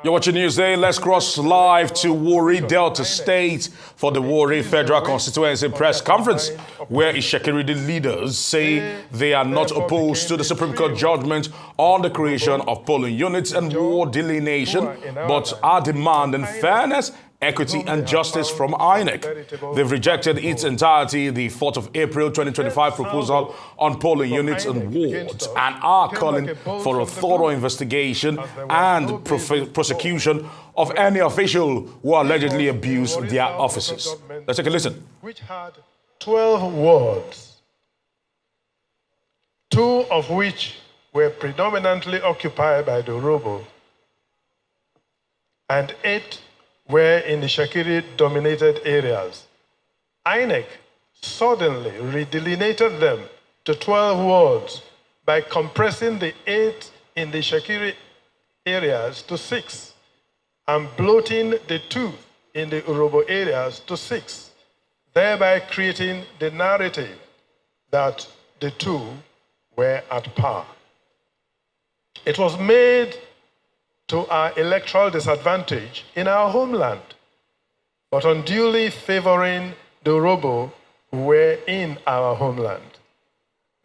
You're watching Newsday. Let's cross live to Warri, Delta State for the Warri Federal Constituency Press Conference, where Itsekiri leaders say they are not opposed to the Supreme Court judgment on the creation of polling units and ward delineation, but are demanding fairness, equity and justice from Inec. They've rejected its entirety the 4th of April 2025 proposal on polling units and wards and are calling for a thorough investigation and prosecution of any official who allegedly abused their offices. Let's take a listen. Which had 12 wards, 2 of which were predominantly occupied by the Urhobo, and 8 were in the Itsekiri-dominated areas. Inec suddenly redelineated them to 12 wards by compressing the 8 in the Itsekiri areas to 6 and bloating the 2 in the Urhobo areas to 6, thereby creating the narrative that the 2 were at par. It was made to our electoral disadvantage in our homeland, but unduly favoring the Urhobo who were in our homeland.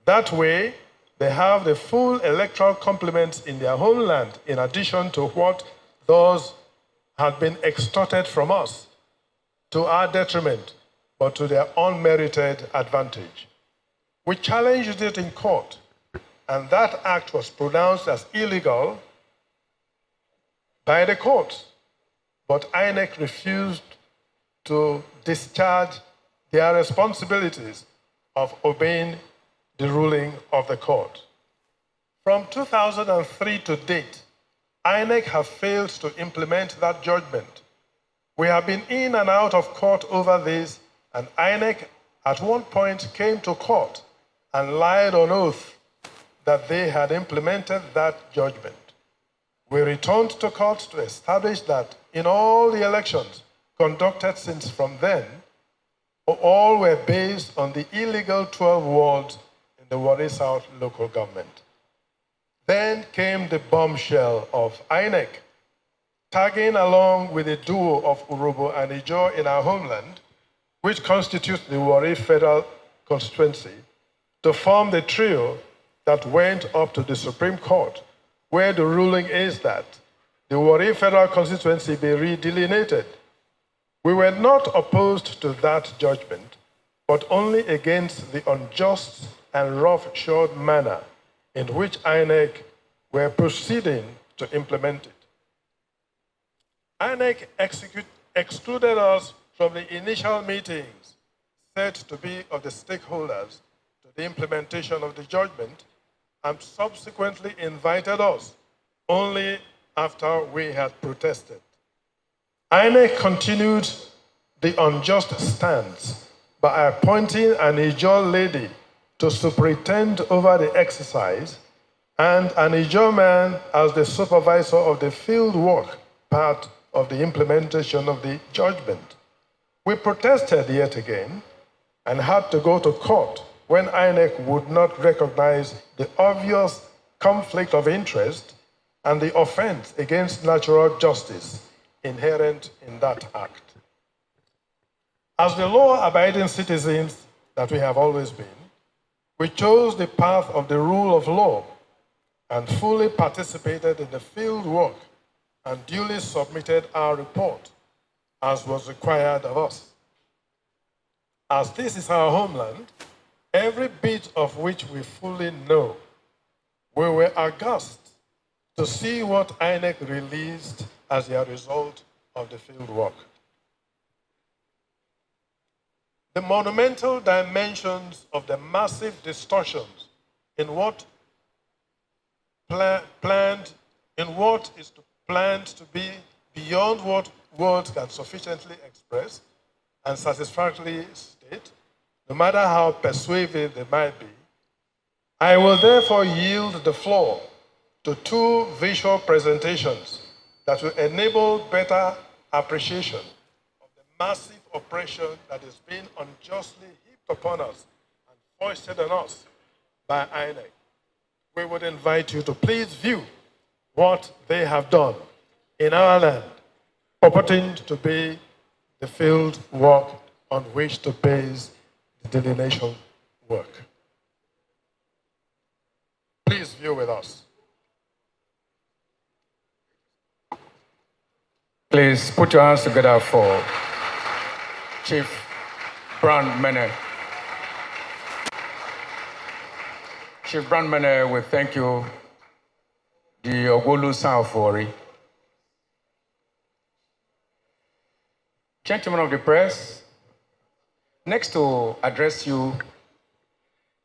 That way, they have the full electoral complements in their homeland in addition to what those had been extorted from us to our detriment, but to their unmerited advantage. We challenged it in court, and that act was pronounced as illegal by the courts, but Inec refused to discharge their responsibilities of obeying the ruling of the court. From 2003 to date, Inec have failed to implement that judgment. We have been in and out of court over this, and Inec at one point came to court and lied on oath that they had implemented that judgment. We returned to court to establish that in all the elections conducted since from then, all were based on the illegal 12 wards in the Warri South local government. Then came the bombshell of Inec, tagging along with the duo of Urhobo and Ijaw in our homeland, which constitutes the Warri Federal Constituency, to form the trio that went up to the Supreme Court, where the ruling is that the Warri Federal Constituency be redelineated. We were not opposed to that judgment, but only against the unjust and roughshod manner in which Inec were proceeding to implement it. Inec excluded us from the initial meetings said to be of the stakeholders to the implementation of the judgment, and subsequently invited us only after we had protested. Inec continued the unjust stance by appointing an Ijaw lady to superintend over the exercise and an Ijaw man as the supervisor of the field work part of the implementation of the judgment. We protested yet again and had to go to court when Inec would not recognize the obvious conflict of interest and the offense against natural justice inherent in that act. As the law-abiding citizens that we have always been, we chose the path of the rule of law and fully participated in the field work and duly submitted our report as was required of us. As this is our homeland, every bit of which we fully know, we were aghast to see what Inec released as a result of the field work. The monumental dimensions of the massive distortions in what is planned to be beyond what words can sufficiently express and satisfactorily state, no matter how persuasive they might be. I will therefore yield the floor to 2 visual presentations that will enable better appreciation of the massive oppression that is being unjustly heaped upon us and foisted on us by Inec. We would invite you to please view what they have done in our land, purporting to be the field work on which to base the delineation work. Please view with us. Please put your hands together for Chief Brand Mene. Chief Brand Mene, we thank you, the Ogolu Sanfori. Gentlemen of the press, next to address you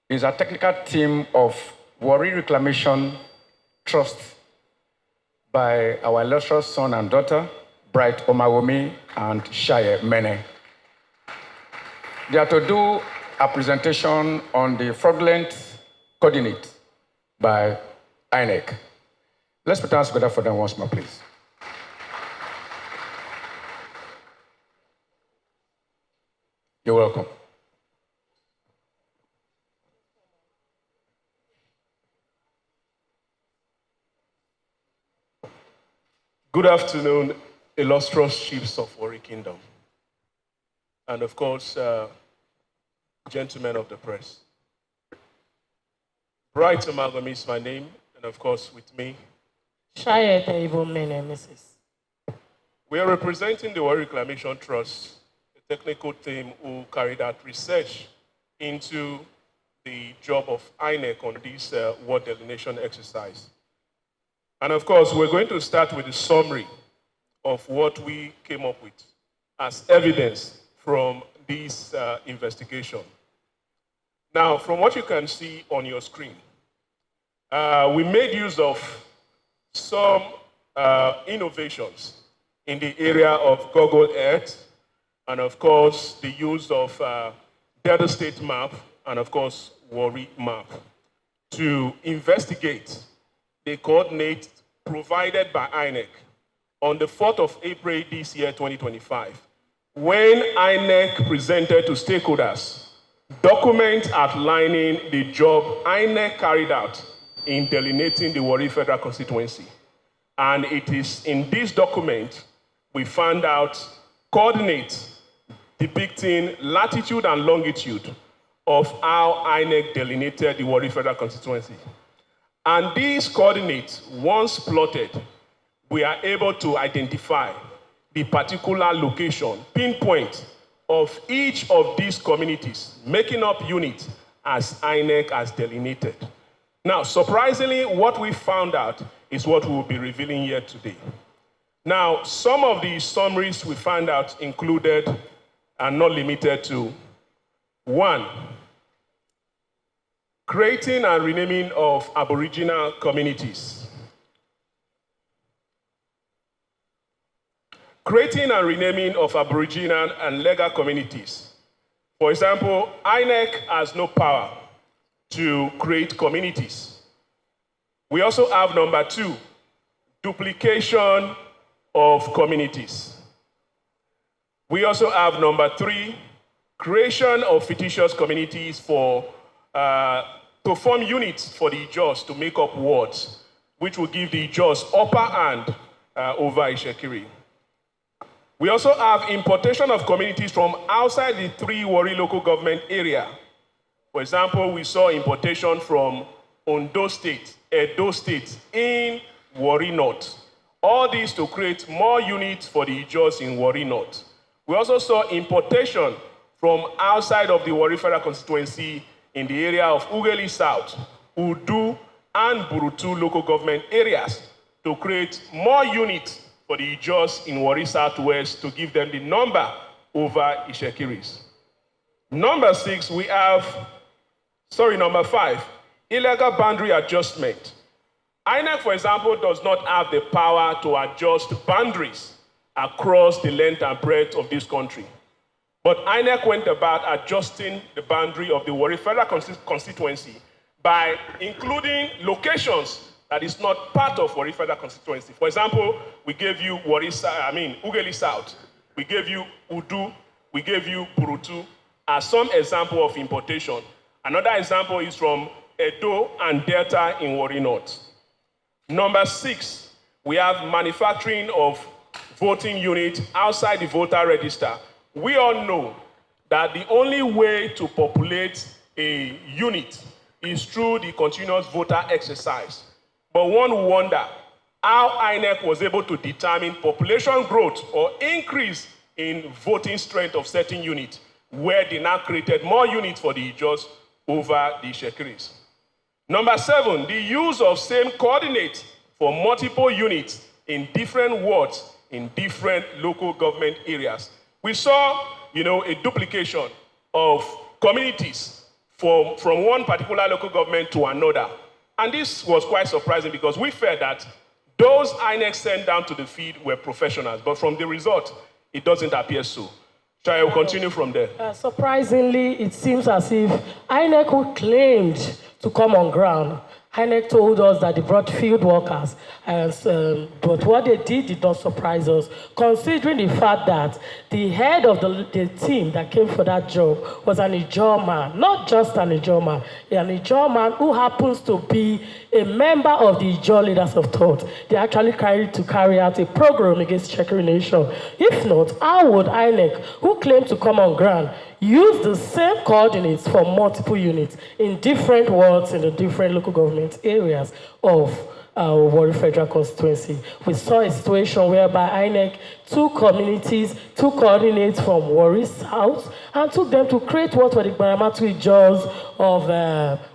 is a technical team of Warri Reclamation Trust by our illustrious son and daughter, Bright Omawomi and Shaye Mene. They are to do a presentation on the fraudulent coordinate by Inec. Let's put our hands together for them once more, please. You're welcome. Good afternoon, illustrious chiefs of Warri Kingdom, and of course, gentlemen of the press. Bright Omagomi is my name, and of course, with me, Shaye Mene, Mrs. We are representing the Warri Reclamation Trust, a technical team who carried out research into the job of Inec on this ward delineation exercise. And of course, we're going to start with a summary of what we came up with as evidence from this investigation. Now, from what you can see on your screen, we made use of some innovations in the area of Google Earth, and of course, the use of Delta State map, and of course, Warri map, to investigate the coordinates provided by Inec on the 4th of April this year, 2025, when Inec presented to stakeholders documents outlining the job Inec carried out in delineating the Warri Federal Constituency. And it is in this document we found out coordinates depicting latitude and longitude of how Inec delineated the Warri Federal Constituency. And these coordinates, once plotted, we are able to identify the particular location, pinpoint of each of these communities, making up units as Inec has delineated. Now, surprisingly, what we found out is what we will be revealing here today. Now, some of the summaries we found out included and not limited to: 1, creating and renaming of Aboriginal communities. Creating and renaming of Aboriginal and legal communities. For example, Inec has no power to create communities. We also have number 2, duplication of communities. We also have number 3, creation of fictitious communities to form units for the Ijos to make up wards, which will give the Ijos upper hand over Itsekiri. We also have importation of communities from outside the 3 Warri local government area. For example, we saw importation from Ondo State, Edo State, in Warri North. All these to create more units for the Ijos in Warri North. We also saw importation from outside of the Warri Federal Constituency in the area of Ughelli South, Udu, and Burutu local government areas to create more units for the Ijos in Warri Southwest to give them the number over Itsekiris. Number 5, illegal boundary adjustment. Inec, for example, does not have the power to adjust boundaries across the length and breadth of this country. But Inec went about adjusting the boundary of the Warri Federal Constituency by including locations that is not part of Warri Federal Constituency. For example, we gave you Ughelli South, we gave you Udu, we gave you Burutu as some example of importation. Another example is from Edo and Delta in Warri North. Number 6, We have manufacturing of voting units outside the voter register. We all know that the only way to populate a unit is through the continuous voter exercise. But one will wonder how Inec was able to determine population growth or increase in voting strength of certain units, where they now created more units for the Ijos over the Shekiris. Number 7, the use of same coordinates for multiple units in different wards in different local government areas. We saw, a duplication of communities from one particular local government to another. And this was quite surprising because we felt that those INEC sent down to the field were professionals, but from the result, it doesn't appear so. So I will continue from there. Surprisingly, it seems as if INEC, who claimed to come on ground, INEC told us that they brought field workers, but what they did not surprise us, considering the fact that the head of the team that came for that job was an Ijaw man, not just an Ijaw man, an Ijaw man who happens to be a member of the Ijaw Leaders of Thought. They actually carry out a program against Itsekiri Nation. If not, how would INEC, who claimed to come on ground, use the same coordinates for multiple units in different wards in the different local government areas of Warri Federal Constituency? We saw a situation whereby INEC took coordinates from Warri South and took them to create what were the Baramatu Ijaws of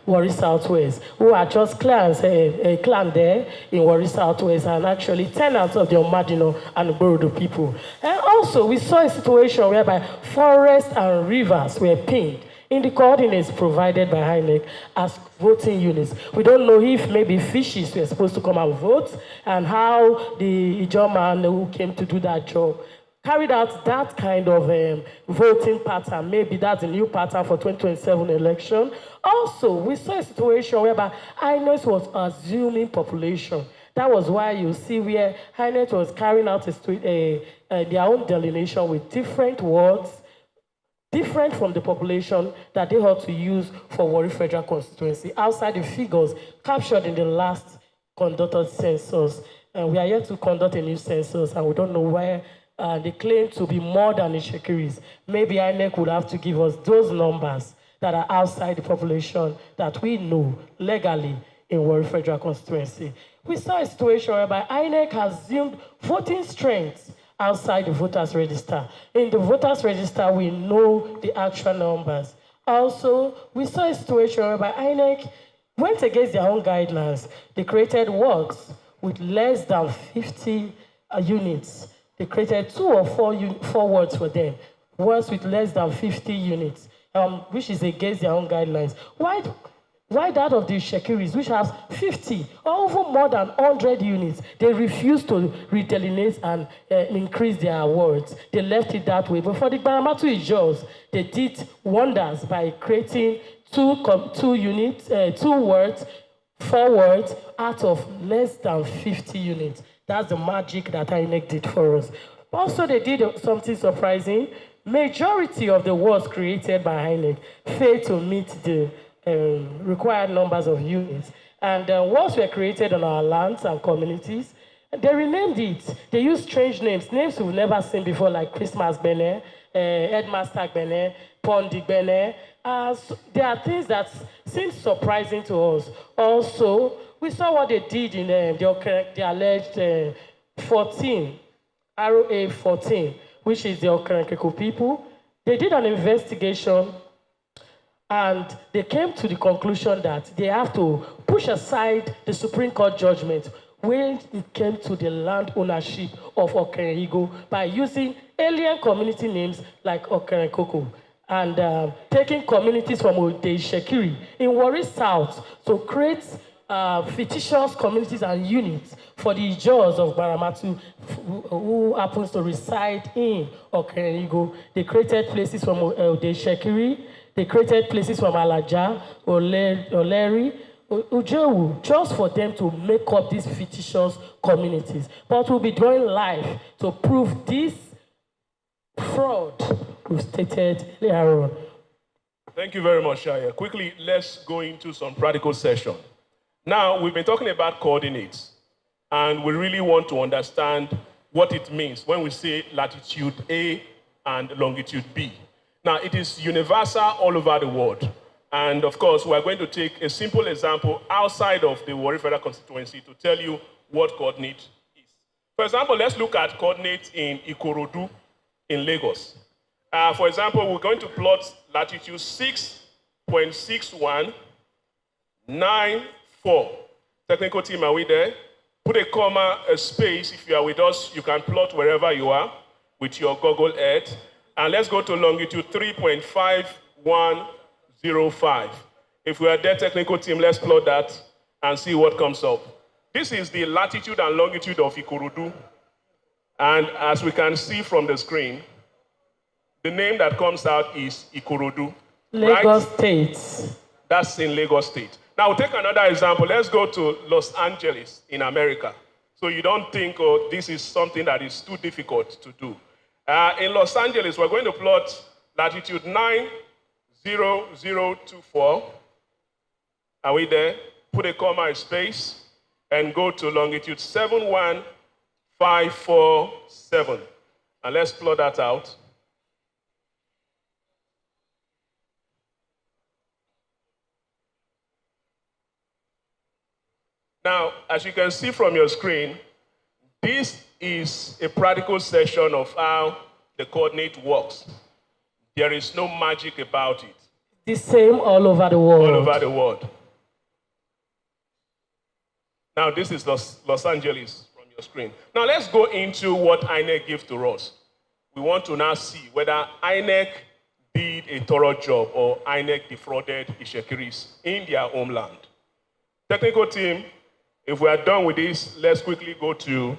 Warri Southwest, who are just clans, a clan there in Warri Southwest, and actually tenants of the Omadino and Borodo people. And also, we saw a situation whereby forests and rivers were pinned in the coordinates provided by INEC as voting units. We don't know if maybe fishes were supposed to come and vote, and how the Ijaw man who came to do that job carried out that kind of voting pattern. Maybe that's a new pattern for 2027 election. Also, we saw a situation whereby INEC was assuming population. That was why you see where INEC was carrying out their own delineation with different wards, different from the population that they had to use for Warri Federal Constituency, outside the figures captured in the last conducted census. And we are yet to conduct a new census, and we don't know where they claim to be more than the Itsekiris. Maybe INEC would have to give us those numbers that are outside the population that we know legally in Warri Federal Constituency. We saw a situation whereby INEC has assumed voting strength outside the voters register. In the voters register, we know the actual numbers. Also, we saw a situation whereby INEC went against their own guidelines. They created wards with less than 50 units. They created 2 or 4 wards for them, wards with less than 50 units, which is against their own guidelines. Why that of the Shekiris, which has 50 or even more than 100 units, they refused to redelineate and increase their wards? They left it that way. But for the Baramatu Ijaws, they did wonders by creating 2 wards, 4 wards out of less than 50 units. That's the magic that INEC did for us. Also, they did something surprising. Majority of the wards created by INEC failed to meet the required numbers of units. And wards were created on our lands and communities. They renamed it. They used strange names we've never seen before, like Christmas Bene, Headmaster Bene, Pondi Bene. So there are things that seem surprising to us. Also, we saw what they did in the alleged 14, ROA 14, which is the Okerenkeko people. They did an investigation, and they came to the conclusion that they have to push aside the Supreme Court judgment when it came to the land ownership of Okereigbo by using alien community names like Okerenkoko and taking communities from Itsekiri in Warri South to create fictitious communities and units for the Ijaws of Baramatu who happens to reside in Okereigbo. They created places from Itsekiri. They created places from Alaja, Oleri, Ujewu, just for them to make up these fictitious communities. But we'll be doing live to prove this fraud we stated earlier on. Thank you very much, Shaya. Quickly, let's go into some practical session. Now, we've been talking about coordinates. And we really want to understand what it means when we say latitude A and longitude B. Now, it is universal all over the world. And of course, we're going to take a simple example outside of the Warri Federal Constituency to tell you what coordinate is. For example, let's look at coordinates in Ikorodu in Lagos. For example, we're going to plot latitude 6.6194. Technical team, are we there? Put a comma, a space. If you are with us, you can plot wherever you are with your Google Earth. And let's go to longitude 3.5105. If we are there, technical team, let's plot that and see what comes up. This is the latitude and longitude of Ikorodu. And as we can see from the screen, the name that comes out is Ikorodu. Lagos right? State. That's in Lagos State. Now, we'll take another example. Let's go to Los Angeles in America. So you don't think, oh, this is something that is too difficult to do. In Los Angeles, we're going to plot latitude 90024. Are we there? Put a comma, a space, and go to longitude 71547. And let's plot that out. Now, as you can see from your screen, this is a practical session of how the coordinate works. There is no magic about it. The same all over the world. All over the world. Now, this is Los Angeles from your screen. Now, let's go into what Inec gives to us. We want to now see whether Inec did a thorough job or Inec defrauded Itsekiris in their homeland. Technical team, if we are done with this, let's quickly go to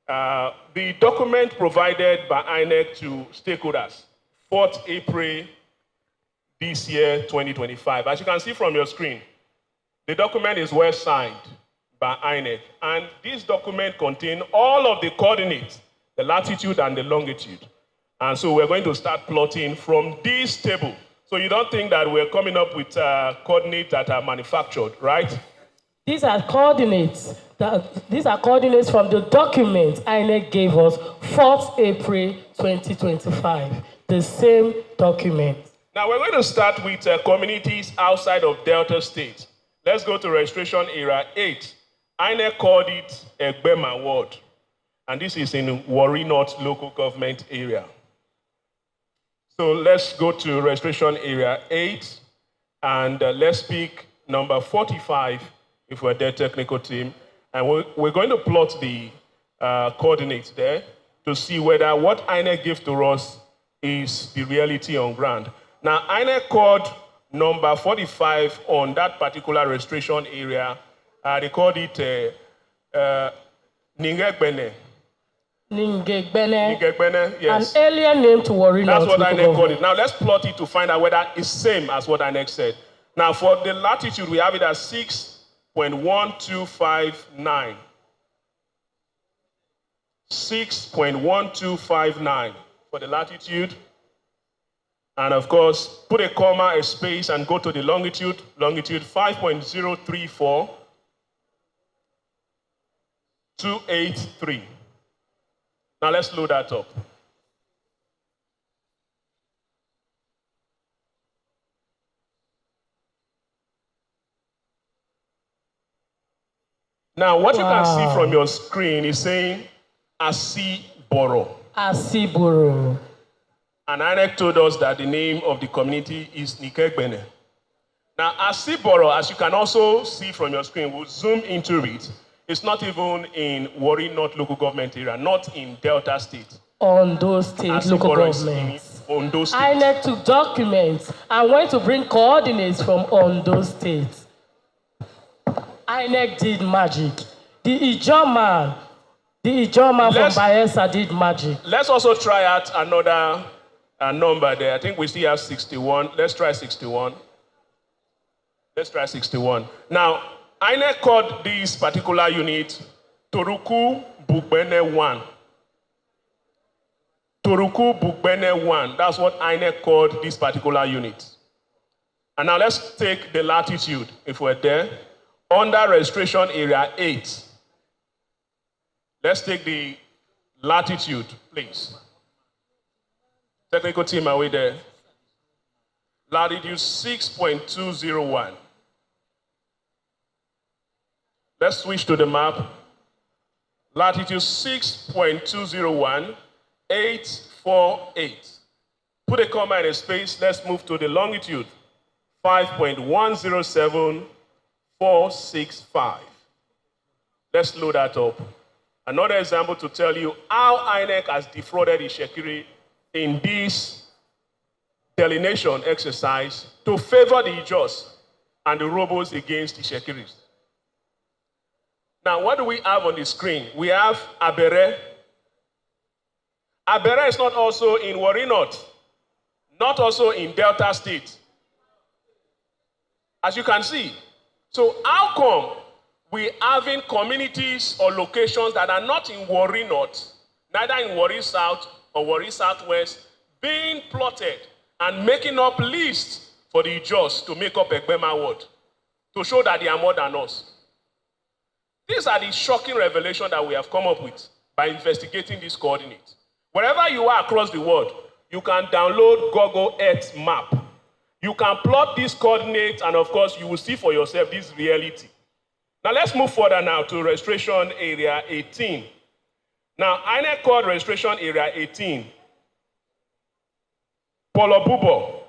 the document provided by Inec to stakeholders, 4th April this year, 2025. As you can see from your screen, the document is well signed by Inec, and this document contains all of the coordinates, the latitude and the longitude. And so we're going to start plotting from this table. So you don't think that we're coming up with coordinates that are manufactured, right? These are coordinates from the document INEC gave us 4th April 2025. The same document. Now we're going to start with communities outside of Delta State. Let's go to registration area 8. INEC called it Egbema Ward. And this is in Warri North local government area. So let's go to registration area 8. And let's pick number 45 if we're there, technical team. And we're going to plot the coordinates there to see whether what INEC gives to us is the reality on ground. Now, INEC called number 45 on that particular registration area. They called it Ningegbene. Ningegbene. Yes. An alien name to Warri North. That's what INEC called it. Now, let's plot it to find out whether it's same as what INEC said. Now, for the latitude, we have it as 6.1259. 6.1259 for the latitude. And of course, put a comma, a space, and go to the longitude. Longitude 5.034. 283. Now let's load that up. Now, what you can see from your screen is saying Asiboro. Asiboro. And INEC told us that the name of the community is Nikegbene. Now, Asiboro, as you can also see from your screen, we'll zoom into it. It's not even in Warri North local government area, not in Delta State. Ondo State local government. Ondo State. INEC took documents and went to bring coordinates from Ondo State. INEC did magic. The Ijaman from Bayelsa did magic. Let's also try out another number there. I think we still have 61. Let's try 61. Let's try 61. Now, INEC called this particular unit Toruku Bugbene 1. Toruku Bugbene 1. That's what INEC called this particular unit. And now let's take the latitude, if we're there. Under registration area 8. Let's take the latitude, please. Technical team, are we there? Latitude 6.201. Let's switch to the map. Latitude 6.201, 848. Put a comma in a space. Let's move to the longitude, 5.107,465. Let's load that up. Another example to tell you how Inec has defrauded Itsekiri in this delineation exercise to favor the Ijos and the Robos against Itsekiri. Now, what do we have on the screen? We have Abere. Abere is not also in Warri North, not also in Delta State, as you can see. So how come we having communities or locations that are not in Warri North, neither in Warri South or Warri Southwest, being plotted and making up lists for the Ijos to make up Egbema ward, to show that they are more than us? These are the shocking revelations that we have come up with by investigating these coordinates. Wherever you are across the world, you can download Google Earth map. You can plot these coordinates, and of course, you will see for yourself this reality. Now, let's move further now to Registration Area 18. Now, Inec called Registration Area 18 Polobubo.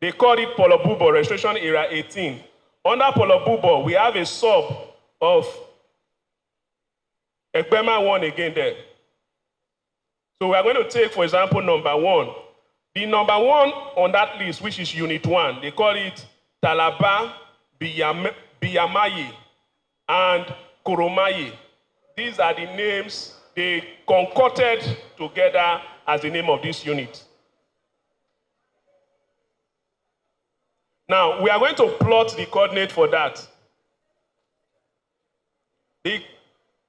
They called it Polobubo, Registration Area 18. Under Polobubo, we have a sub of Egbema 1 again there. So we are going to take, for example, number 1. The number 1 on that list, which is Unit 1, they call it Talaba Biyamaye and Koromaye. These are the names they concocted together as the name of this unit. Now, we are going to plot the coordinate for that. The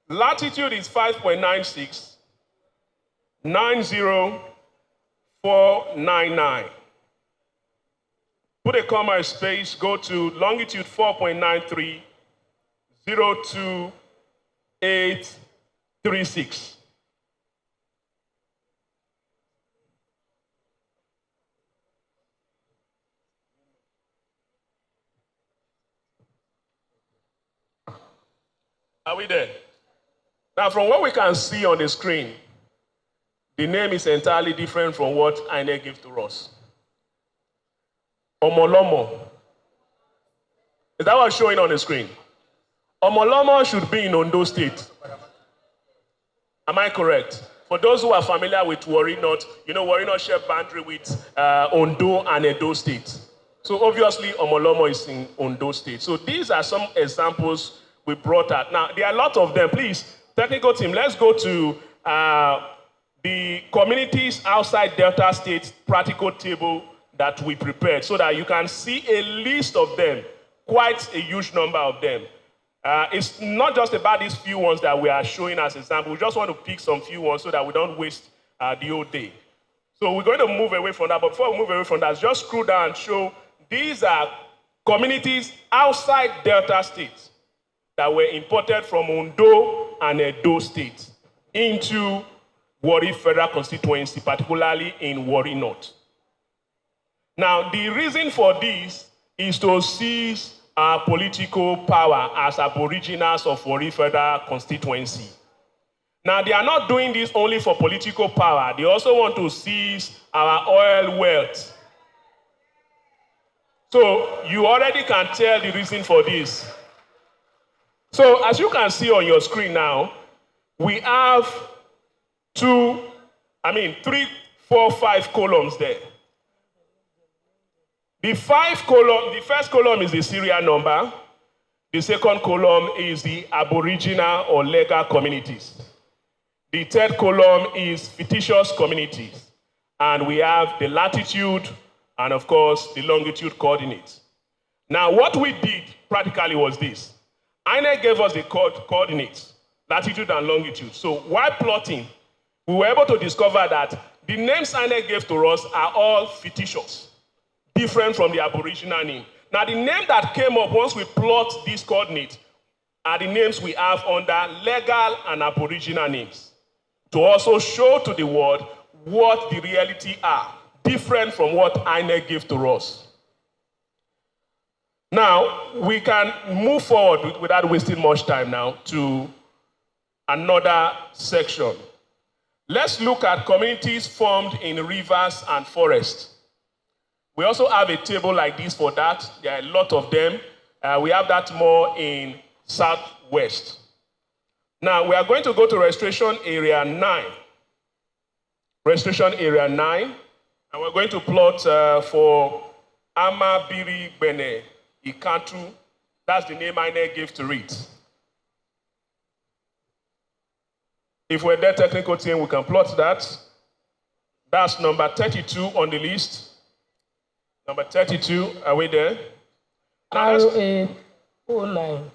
latitude is 5.96, 90499. Put a comma in space, go to longitude 4.93, 02836. Are we there? Now, from what we can see on the screen, the name is entirely different from what Inec gives to us. Omolomo. Is that what's showing on the screen? Omolomo should be in Ondo State. Am I correct? For those who are familiar with Warri North, you know Warri North share boundary with Ondo and Edo State. So obviously, Omolomo is in Ondo State. So these are some examples we brought out. Now, there are a lot of them. Please, technical team, let's go to the communities outside Delta State practical table that we prepared so that you can see a list of them, quite a huge number of them. It's not just about these few ones that we are showing as examples. We just want to pick some few ones so that we don't waste the whole day. So we're going to move away from that. But before we move away from that, just scroll down and show these are communities outside Delta State that were imported from Ondo and Edo State into Warri Federal Constituency, particularly in Warri North. Now, the reason for this is to seize our political power as aboriginals of Warri Federal Constituency. Now, they are not doing this only for political power. They also want to seize our oil wealth. So, you already can tell the reason for this. So, as you can see on your screen now, we have 3, 4, 5 columns there. The first column is the serial number. The second column is the aboriginal or legal communities. The third column is fictitious communities. And we have the latitude and, of course, the longitude coordinates. Now, what we did practically was this. Inec gave us the coordinates, latitude and longitude. So while plotting, we were able to discover that the names Inec gave to us are all fictitious, different from the aboriginal name. Now, the name that came up once we plot these coordinates are the names we have under legal and aboriginal names, to also show to the world what the reality are, different from what Inec gave to us. Now, we can move forward without wasting much time now to another section. Let's look at communities formed in rivers and forests. We also have a table like this for that. There are a lot of them. We have that more in Southwest. Now, we are going to go to Restoration Area 9. Restoration Area 9. And we're going to plot for Amabiri Bene Ikantu. That's the name Inec gave to it. If we're there, technical team, we can plot that. That's number 32 on the list. Number 32, are we there? RA09,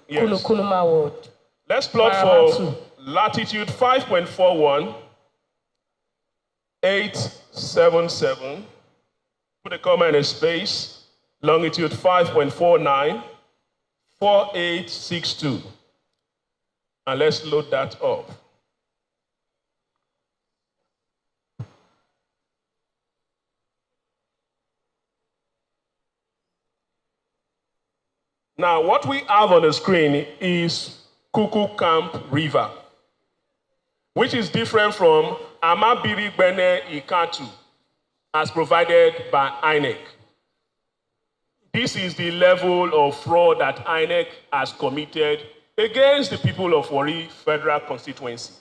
Yes. Kuluma Ward. Let's plot for latitude 5.41, 877. Put a comma in a space. Longitude 5.49, 4862. And let's load that up. Now, what we have on the screen is Kuku Camp River, which is different from Amabiri Bene Ikatu, as provided by Inec. This is the level of fraud that Inec has committed against the people of Warri Federal Constituency.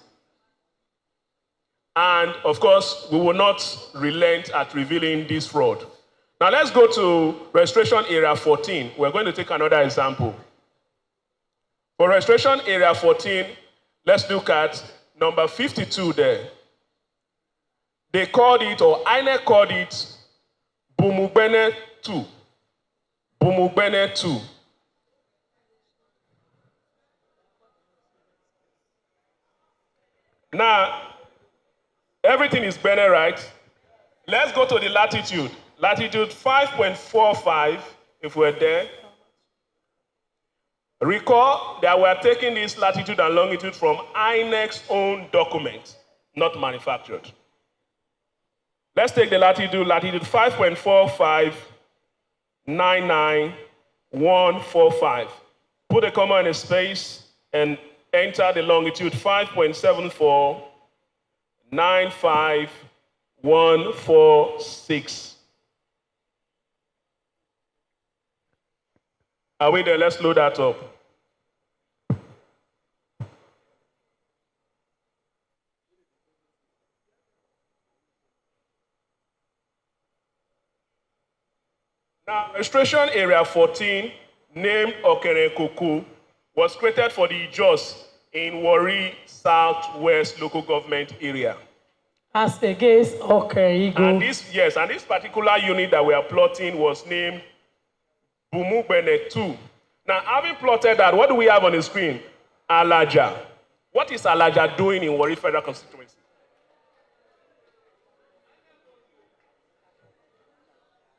And of course, we will not relent at revealing this fraud. Now let's go to Restoration Area 14. We're going to take another example. For Restoration Area 14, let's look at number 52 there. They called it, or Inec called it, Bumugbene 2. Bumugbene 2. Now, everything is Bene, right? Let's go to the latitude. Latitude 5.45, if we're there. Recall that we're taking this latitude and longitude from Inec's own document, not manufactured. Let's take the latitude 5.45, 99145. Put a comma in a space and enter the longitude 5.74, 95146. Are we there? Let's load that up. Now, Restoration Area 14, named Okerenkuku, was created for the Ijos in Warri Southwest local government area. As against Okerigo. And this particular unit that we are plotting was named Bumugbene 2. Now, having plotted that, what do we have on the screen? Alaja. What is Alaja doing in Warri Federal Constituency?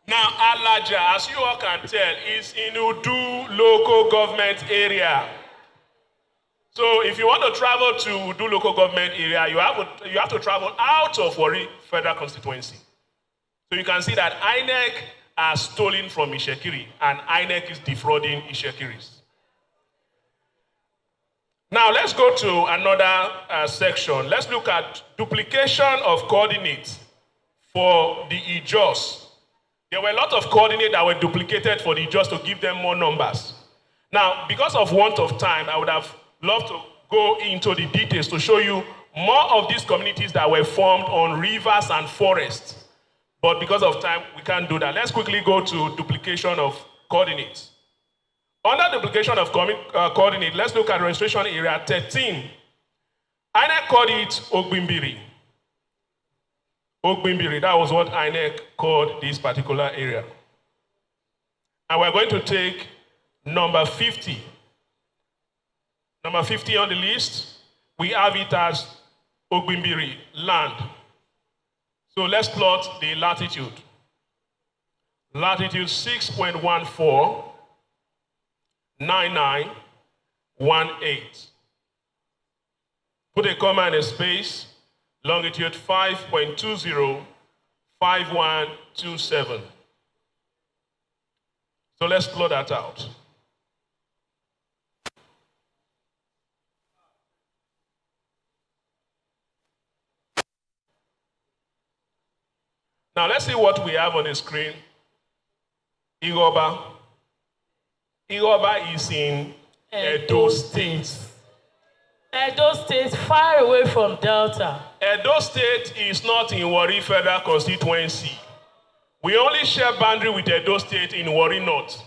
Now, Alaja, as you all can tell, is in Udu local government area. So, if you want to travel to Udu local government area, you have to travel out of Warri Federal Constituency. So, you can see that Inec are stolen from Itsekiri, and Inec is defrauding Itsekiris. Now let's go to another section. Let's look at duplication of coordinates for the Ijos. There were a lot of coordinates that were duplicated for the Ijos to give them more numbers. Now, because of want of time, I would have loved to go into the details to show you more of these communities that were formed on rivers and forests. But because of time, we can't do that. Let's quickly go to duplication of coordinates. Under duplication of coordinate, let's look at Restoration Area 13. Inec called it Ogbimbiri. Ogbimbiri, that was what Inec called this particular area. And we're going to take number 50. Number 50 on the list, we have it as Ogbimbiri, land. So let's plot the latitude. Latitude 6.14, 99, Put a comma and a space, longitude 5.20, 5127. So let's plot that out. Now let's see what we have on the screen. Igoba. Igoba is in Edo State. Edo State, far away from Delta. Edo State is not in Warri Federal Constituency. We only share boundary with Edo State in Warri North.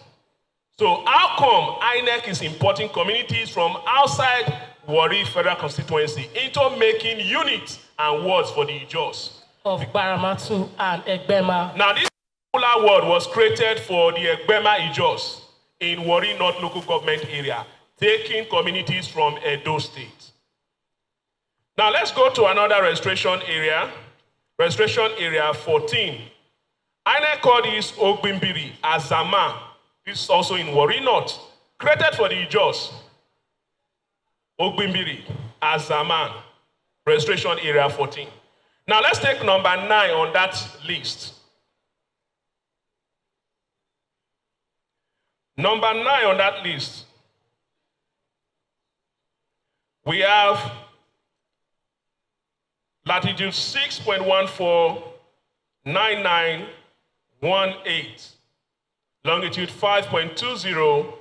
So how come Inec is importing communities from outside Warri Federal Constituency into making units and words for the Ijos? Of Baramatu and Egbema. Now this particular word was created for the Egbema Ijos in Warri North local government area, taking communities from Edo State. Now let's go to another registration area 14. Inec called this Ogbimbiri Azama. This is also in Warri North, created for the Ijos. Ogbimbiri Azama, registration area 14. Now let's take number 9 on that list. Number 9 on that list. We have latitude 6.149918, longitude 5.20,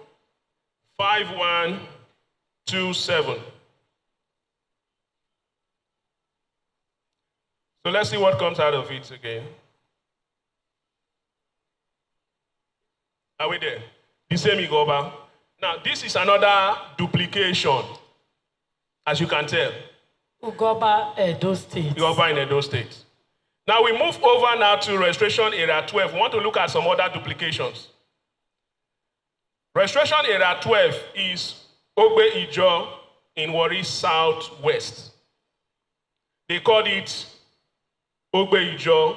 5127. So let's see what comes out of it again. Are we there? The same Igoba. Now, this is another duplication, as you can tell. Ugoba, Edo State. Igoba in Edo State. Now, we move over now to registration area 12. We want to look at some other duplications. Registration area 12 is Ogbe Ijo in Warri Southwest. They called it Ogbe Ijo,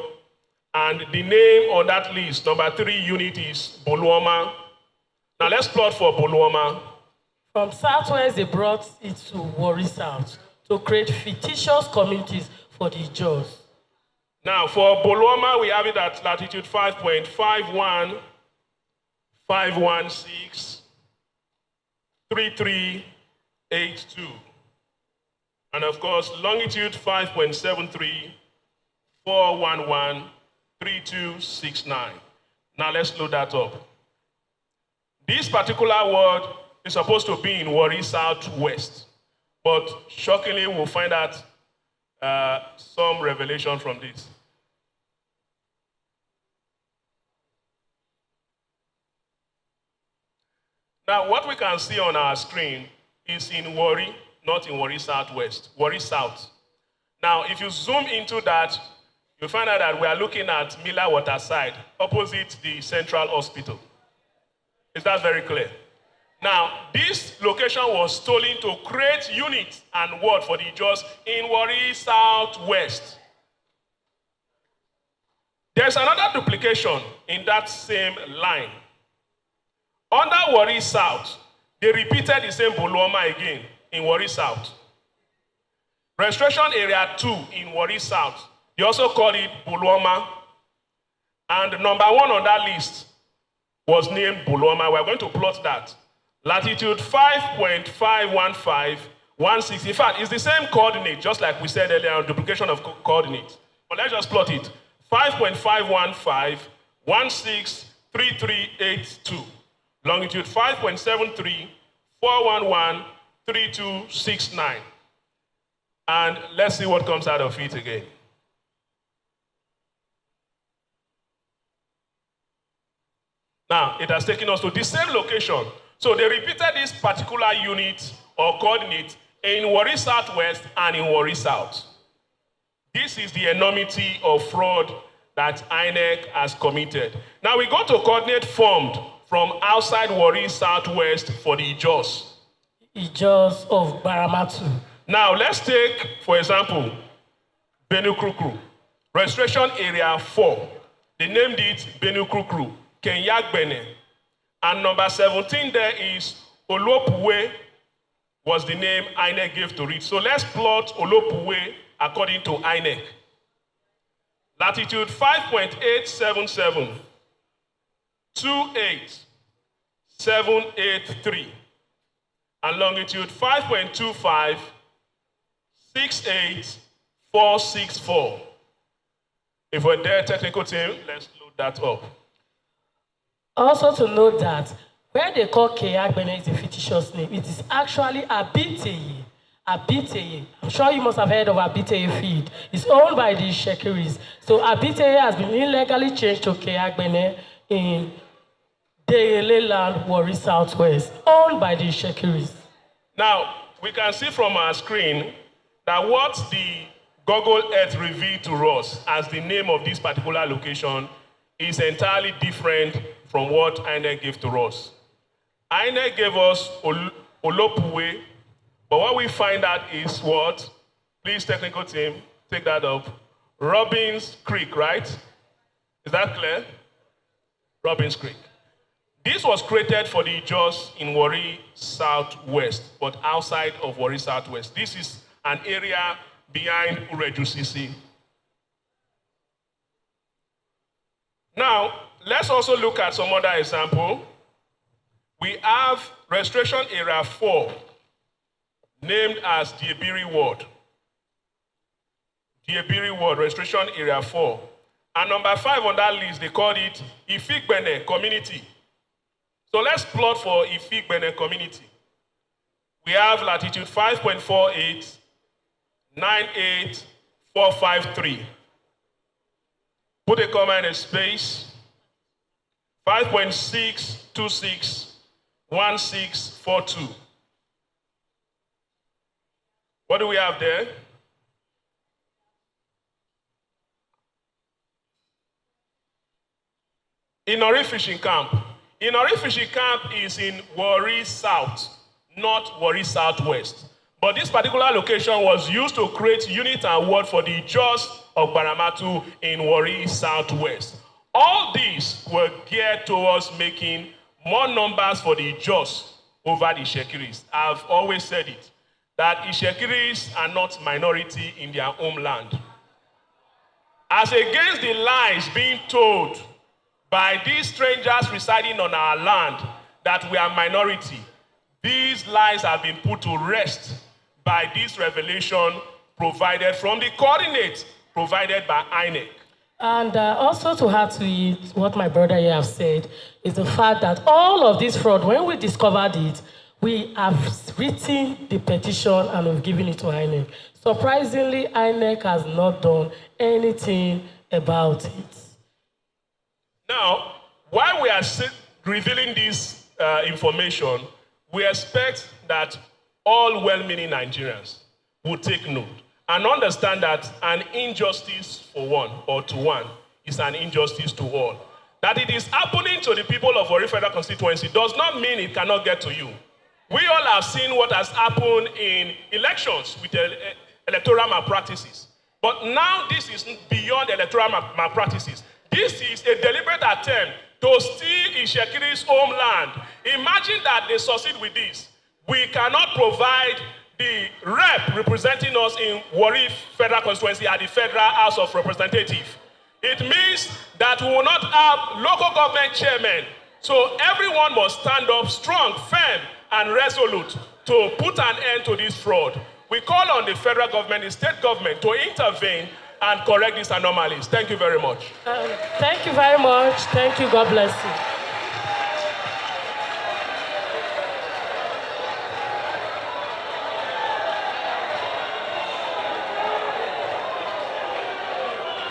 and the name on that list, number 3 unit, is Boluoma. Now let's plot for Boluoma. From Southwest, they brought it to Warri South to create fictitious communities for the Ijos. Now for Boluoma, we have it at latitude 5.51, 516, 3382. And of course, longitude 5.73, 411, 3269. Now let's load that up. This particular word is supposed to be in Warri Southwest, but shockingly we'll find out some revelation from this. Now what we can see on our screen is in Warri, not in Warri Southwest, Warri South. Now if you zoom into that, you'll find out that we are looking at Miller Waterside, opposite the Central Hospital. Is that very clear? Now, this location was stolen to create units and word for the Ijos in Warri Southwest. There's another duplication in that same line. Under Warri South, they repeated the same Boluoma again in Warri South. Registration area 2 in Warri South, they also called it Boluoma. And number 1 on that list was named Boluoma. We're going to plot that. Latitude 5.515, 160. In fact, it's the same coordinate, just like we said earlier on duplication of coordinates. But let's just plot it. 5.515, 163382. Longitude 5.73, 411, 3269. And let's see what comes out of it again. Now, it has taken us to the same location. So they repeated this particular unit or coordinate in Warri Southwest and in Warri South. This is the enormity of fraud that Inec has committed. Now we go to coordinate formed from outside Warri Southwest for the Ijos. Ijos of Baramatu. Now let's take, for example, Benukrukru. Registration area 4. They named it Benukrukru, Kenyagbene. And number 17 there is Olopwe was the name Inec gave to it. So let's plot Olopuwe according to Inec. Latitude 5.877, 28783. And longitude 5.25, 68464. If we're there, technical team, let's load that up. Also to note that where they call Keagbene is a fictitious name, it is actually Abiteye. Abiteye. I'm sure you must have heard of Abiteye feed. It's owned by the Itsekiris. So Abiteye has been illegally changed to Keagbene in Deyele land, Warri Southwest, owned by the Itsekiris. Now, we can see from our screen that what the Google Earth revealed to us as the name of this particular location is entirely different from what Inec gave to us. Inec gave us Olopuwe, but what we find out is what? Please, technical team, take that up. Robbins Creek, right? Is that clear? Robbins Creek. This was created for the Jos in Warri Southwest, but outside of Warri Southwest. This is an area behind Ureju CC. Now, let's also look at some other example. We have Restoration Area 4, named as Diebiri Ward. Diebiri Ward, Restoration Area 4. And number 5 on that list, they called it Ifigbene Community. So let's plot for Ifigbene Community. We have latitude 5.48, 98453. Put a comma in a space. 5.626, 1642. What do we have there? Inori Fishing Camp. Inori Fishing Camp is in Warri South, not Warri Southwest. But this particular location was used to create unit and ward for the Jos of Baramatu in Warri Southwest. All these were geared towards making more numbers for the Jos over the Itsekiris. I've always said it, that Itsekiris are not minority in their homeland. As against the lies being told by these strangers residing on our land that we are minority, these lies have been put to rest by this revelation provided from the coordinates provided by Inec. And also to add to it, what my brother here has said, is the fact that all of this fraud, when we discovered it, we have written the petition and we've given it to Inec. Surprisingly, Inec has not done anything about it. Now, while we are revealing this information, we expect that all well-meaning Nigerians will take note and understand that an injustice for one or to one is an injustice to all. That it is happening to the people of Warri Federal Constituency does not mean it cannot get to you. We all have seen what has happened in elections with electoral malpractices. But now this is beyond electoral malpractices. This is a deliberate attempt to steal Itsekiri's homeland. Imagine that they succeed with this. We cannot provide the rep representing us in Warri Federal Constituency at the Federal House of Representatives. It means that we will not have local government chairmen. So everyone must stand up strong, firm, and resolute to put an end to this fraud. We call on the federal government, the state government to intervene and correct these anomalies. Thank you very much. Thank you very much. Thank you. God bless you.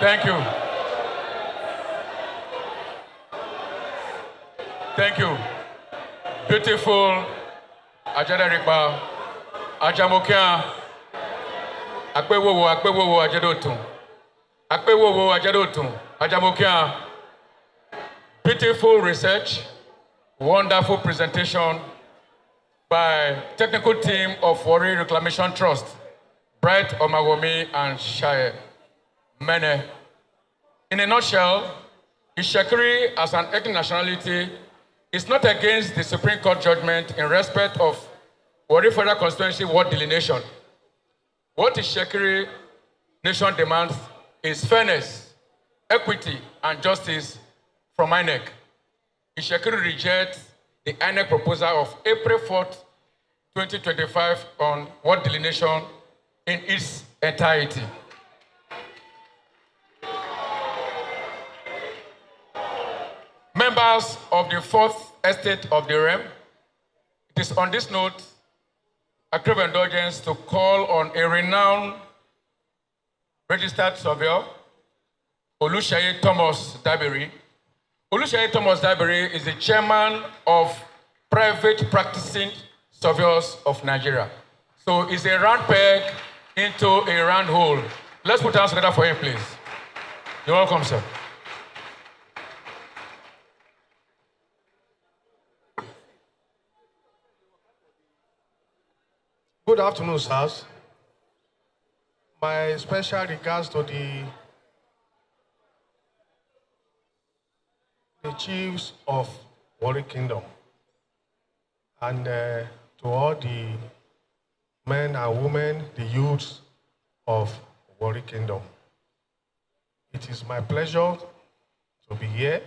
Thank you. Thank you. Beautiful Ajadarikba, Ajamokia, Akpewowo, Ajadotun. Akpewowo, Ajadotun, Ajamokia. Beautiful research, wonderful presentation by technical team of Warri Reclamation Trust, Bright Omawomi and Shire Mene. In a nutshell, Itsekiri as an ethnic nationality is not against the Supreme Court judgment in respect of Warri Federal Constituency ward delineation. What Itsekiri nation demands is fairness, equity, and justice from Inec. Itsekiri rejects the Inec proposal of April 4th, 2025 on ward delineation in its entirety. Members of the Fourth Estate of the Realm, it is on this note, I crave indulgence to call on a renowned registered surveyor, Oluseyi Thomas Dabiri. Oluseyi Thomas Dabiri is the chairman of Private Practicing Surveyors of Nigeria. So it's a round peg into a round hole. Let's put our hands together for him, please. You're welcome, sir. Good afternoon, sirs. My special regards to the chiefs of Warri Kingdom and to all the men and women, the youths of Warri Kingdom. It is my pleasure to be here.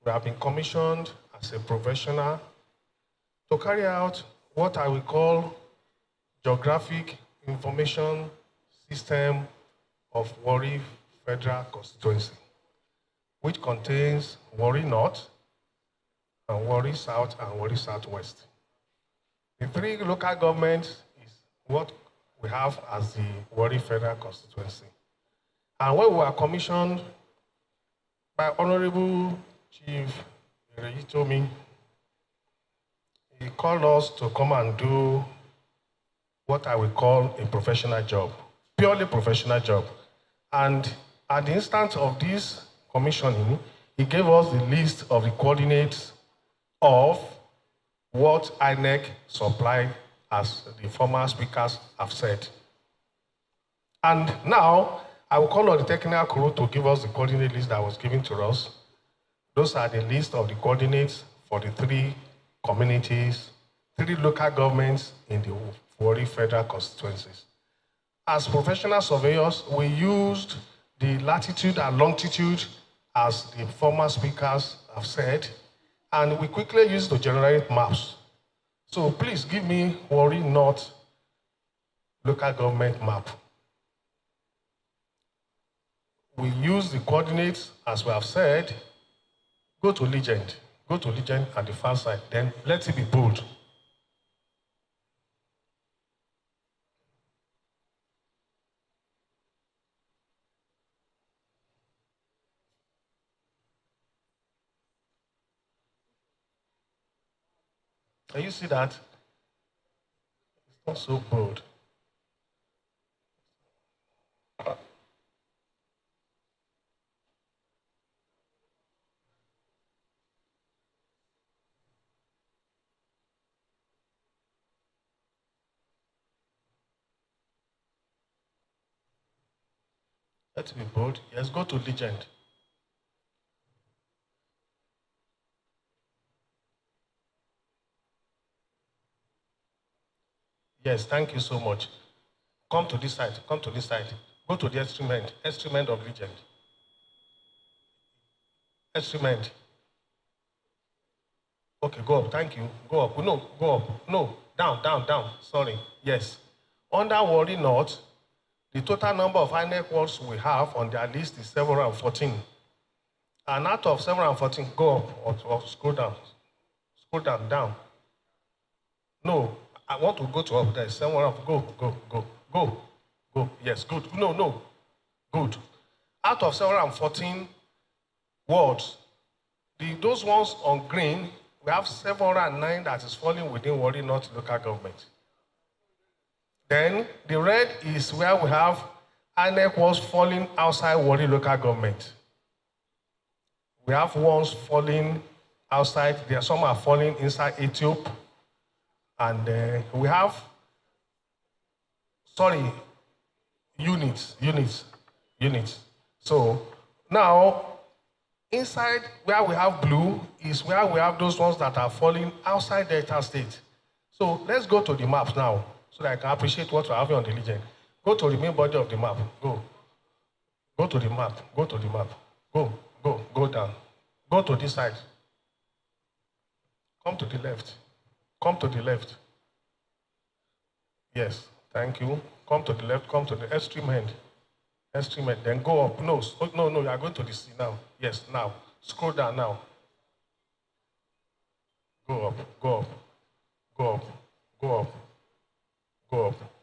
We have been commissioned as a professional to carry out what I will call geographic information system of Warri Federal Constituency, which contains Warri North, and Warri South, and Warri Southwest. The three local governments is what we have as the Warri Federal Constituency. And when we were commissioned by Honorable Chief Irejitomi, he called us to come and do what I will call a professional job, purely professional job. And at the instance of this commissioning, he gave us the list of the coordinates of what Inec supplied, as the former speakers have said. And now, I will call on the technical crew to give us the coordinate list that was given to us. Those are the list of the coordinates for the three communities, three local governments in the Warri Federal Constituencies. As professional surveyors, we used the latitude and longitude, as the former speakers have said, and we quickly used to generate maps. So please give me Warri North local government map. We use the coordinates, as we have said. Go to legend at the far side, then let it be bold. Can you see that? It's not so bold. Let's be bold. Yes, go to legend. Yes, thank you so much. Come to this side, come to this side. Go to the instrument of legend. Instrument. Okay, go up, thank you. Go up, no, go up. No, down, sorry, yes. Under Warri North, the total number of Inec wards we have on their list is 714. And out of 714, go up or scroll down. No, I want to go to up there. 714, go. Yes, good. No, good. Out of 714 wards, those ones on green, we have 709 that is falling within Warri North local government. Then the red is where we have Inec wards falling outside Warri local government. We have ones falling outside. There, some are falling inside Ethiopia. And we have, units. So now, inside where we have blue is where we have those ones that are falling outside Delta State. So let's go to the maps now, so that I can appreciate what we're having on the legend. Go to the main body of the map. Go. Go to the map. Go to the map. Go down. Go to this side. Come to the left. Come to the left. Yes, thank you. Come to the left. Come to the extreme end. Extreme end. Then go up. No, you are going to the sea now. Yes, now. Scroll down now. Go up. Go up. Go up. Go up. Go up.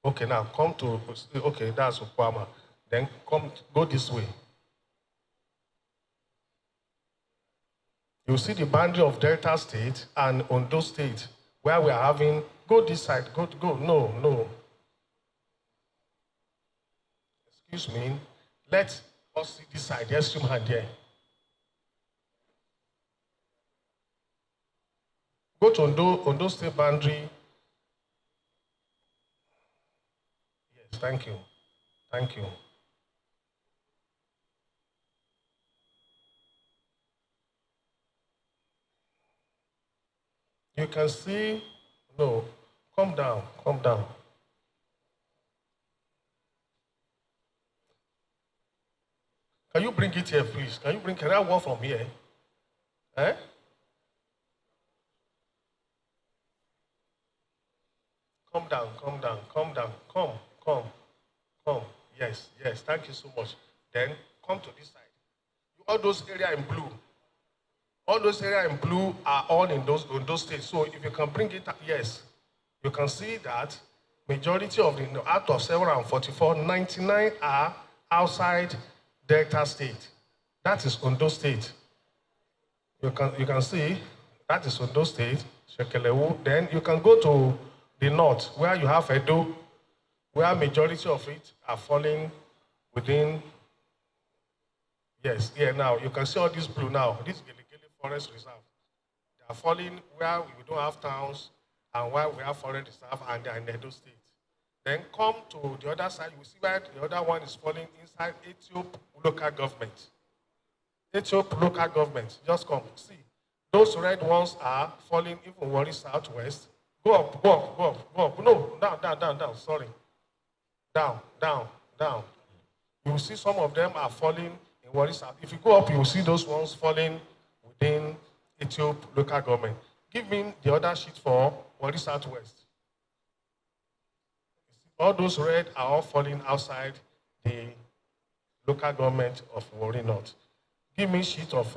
Okay, now come to, okay, that's Okwama. Then go this way. You see the boundary of Delta State and Ondo State, where we are having, go this side, go, no. Excuse me, let us see this side, the extreme hand here. Go to Ondo State boundary. Yes, thank you. Thank you. You can see, no, come down. Can you bring it here, please? Can I walk from here? Eh? Come down. Come. Yes, thank you so much. Then come to this side. All those areas in blue. All those areas in blue are all in those states. So if you can bring it up, yes, you can see that majority of the, out of 744, 99 are outside Delta State. That is Ondo State. You can see that is Ondo State, Shekelewu. Then you can go to the north, where you have Edo, where majority of it are falling within. Yes, here now you can see all this blue now. This Forest Reserve. They are falling where we don't have towns and where we have forest reserve, and they are in Edo State. Then come to the other side, you see where the other one is falling inside Ethiopia local government. Ethiopia local government, just come, see. Those red ones are falling even Warri Southwest. Go up. No, down, sorry. Down. You will see some of them are falling in Warri South. If you go up, you will see those ones falling within Ethiopia local government. Give me the other sheet for Warri Southwest. All those red are all falling outside the local government of Warri North. Give me sheet of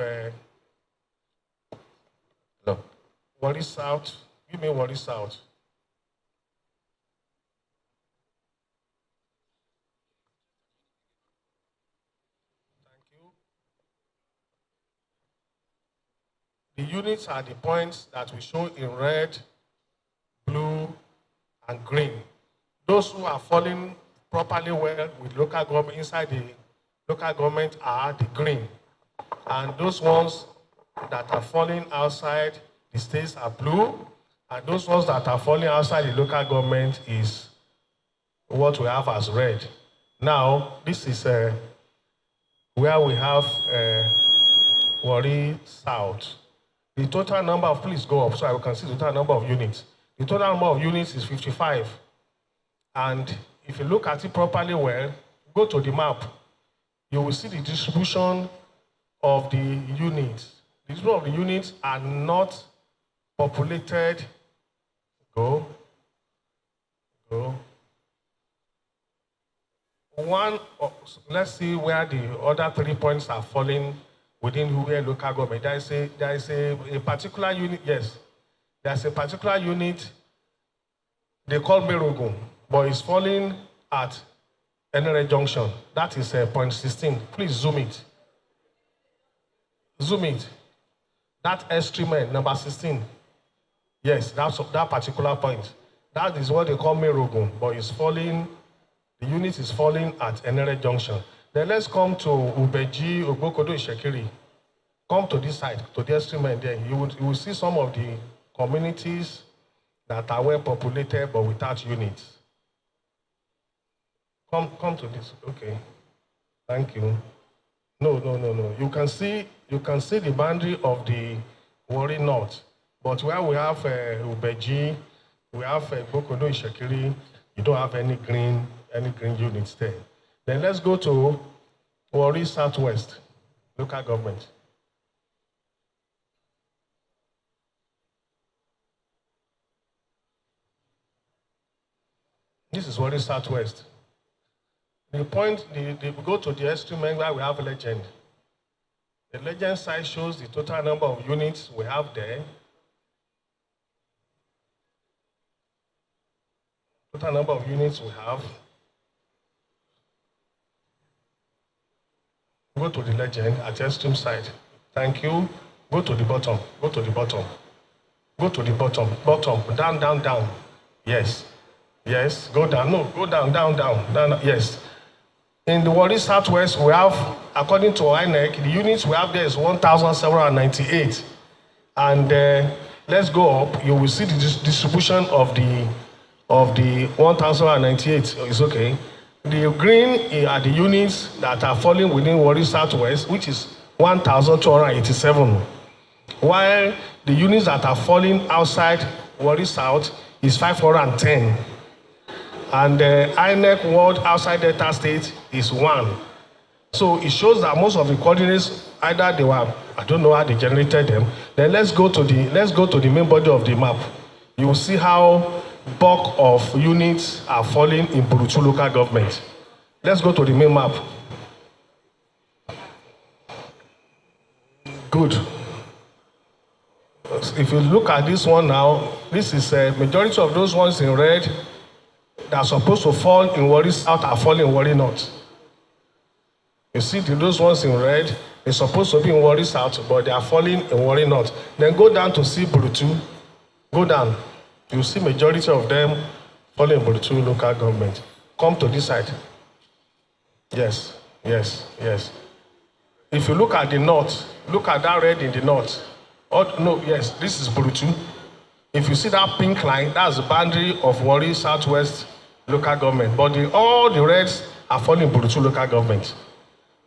Warri South. Give me Warri South. The units are the points that we show in red, blue, and green. Those who are falling properly well with local government, inside the local government, are the green. And those ones that are falling outside the states are blue. And those ones that are falling outside the local government is what we have as red. Now, this is where we have Warri South. The total number of, please go up so I can see the total number of units. The total number of units is 55. And if you look at it properly well, go to the map, you will see the distribution of the units. The distribution of the units are not populated. Go. Let's see where the other 3 points are falling within where local government. There is a particular unit, yes. There's a particular unit they call Merogun, but it's falling at Enere Junction. That is point 16. Please zoom it. Zoom it. That extreme end, number 16. Yes, that's that particular point. That is what they call Merogun, but it's falling, the unit is falling at Enere Junction. Then let's come to Ubeji, Ogbokodo, Itsekiri. Come to this side, to the extreme end there. You will see some of the communities that are well populated but without units. Come to this. Okay. Thank you. No. You can see the boundary of the Warri North. But where we have Ubeji, we have Bokono Itsekiri, you don't have any green units there. Then let's go to Warri Southwest, local government. This is Warri Southwest. The point, they go to the instrument where we have a legend. The legend side shows the total number of units we have there. Total number of units we have. Go to the legend at the extreme side. Thank you. Go to the bottom. Go to the bottom. Go to the bottom. Bottom. Down, down, down. Yes. Yes. Go down. No. Go down, down, down. Down. Yes. In the Warri Southwest, we have, according to Inec, the units we have there is 1,798. And let's go up. You will see the distribution of the 1,098. It's okay. The green are the units that are falling within Warri Southwest, which is 1,287. While the units that are falling outside Warri South is 510. And the Inec ward outside Delta State is 1. So it shows that most of the coordinates, either they were, I don't know how they generated them. Then let's go to the main body of the map. You will see how bulk of units are falling in Burutu local government. Let's go to the main map. Good. If you look at this one now, this is a majority of those ones in red that are supposed to fall in Warri South are falling in Warri North. You see those ones in red, they're supposed to be in Warri South, but they are falling in Warri North. Then go down to see Burutu. Go down. You see majority of them falling in Burutu local government. Come to this side. Yes, yes, yes. If you look at the north, look at that red in the north. Oh, no, yes, this is Burutu. If you see that pink line, that's the boundary of Warri Southwest local government. But all the reds are falling in Burutu local government.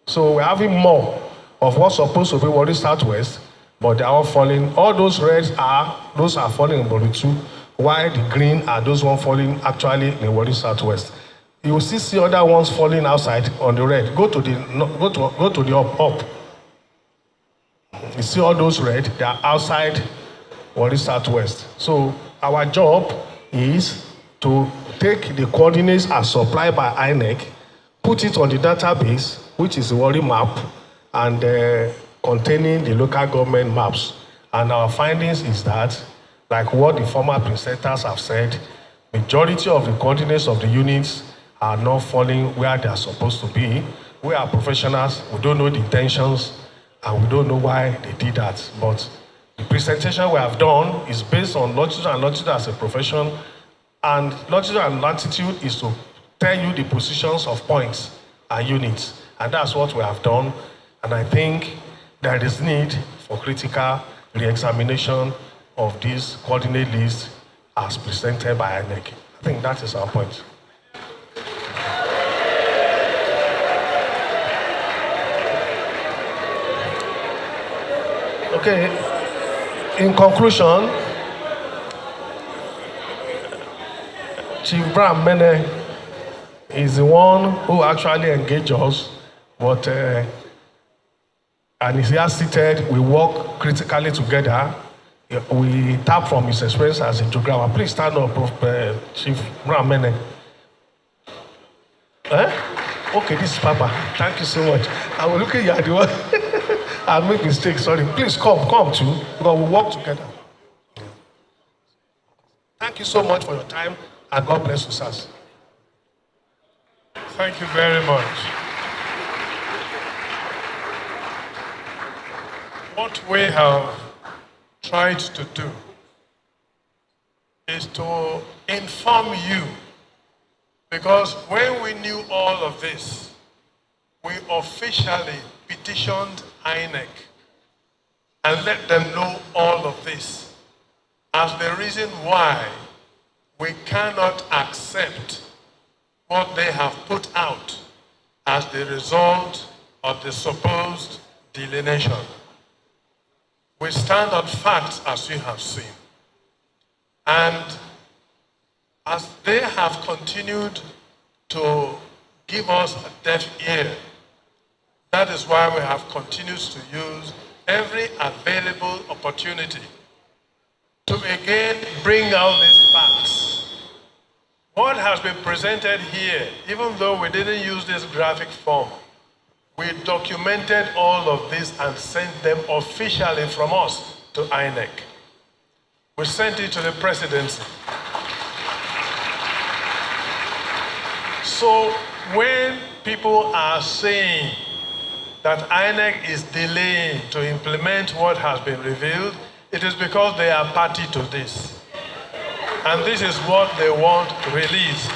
So we're having more of what's supposed to be Warri Southwest, but they are all falling. All those reds are falling in Burutu, while the green are those ones falling actually in Warri Southwest. You will see other ones falling outside on the red. Go to the up. You see all those red, they are outside Warri Southwest. So our job is to take the coordinates as supplied by Inec, put it on the database, which is the Warri map, and containing the local government maps. And our findings is that, like what the former presenters have said, majority of the coordinates of the units are not falling where they are supposed to be. We are professionals, we don't know the intentions, and we don't know why they did that. But the presentation we have done is based on longitude and latitude as a profession, and longitude and latitude is to tell you the positions of points and units. And that's what we have done. And I think there is need for critical re-examination of this coordinate list as presented by Inec. I think that is our point. Okay, in conclusion, Chief Bram Mene is the one who actually engaged us, but and he's here seated, we work critically together. We tap from his experience as a geographer. Please stand up, Chief Bram Mene. Okay, this is Papa. Thank you so much. I will look at you at the one. I'll make mistakes, sorry. Please come too, because we work together. Thank you so much for your time, and God bless you, sirs. Thank you very much. What we have tried to do is to inform you, because when we knew all of this, we officially petitioned Inec and let them know all of this as the reason why we cannot accept what they have put out as the result of the supposed delineation. We stand on facts as you have seen. And as they have continued to give us a deaf ear, that is why we have continued to use every available opportunity to again bring out these facts. What has been presented here, even though we didn't use this graphic form, we documented all of this and sent them officially from us to Inec. We sent it to the presidency. So when people are saying that Inec is delaying to implement what has been revealed, it is because they are party to this. And this is what they want released.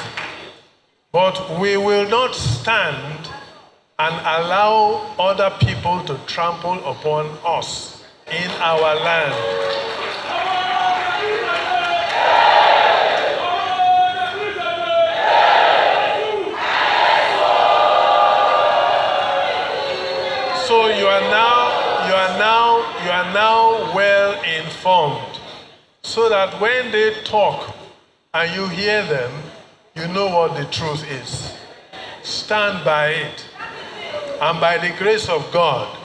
But we will not stand and allow other people to trample upon us in our land. So you are now well informed, so that when they talk and you hear them, you know what the truth is. Stand by it. And by the grace of God,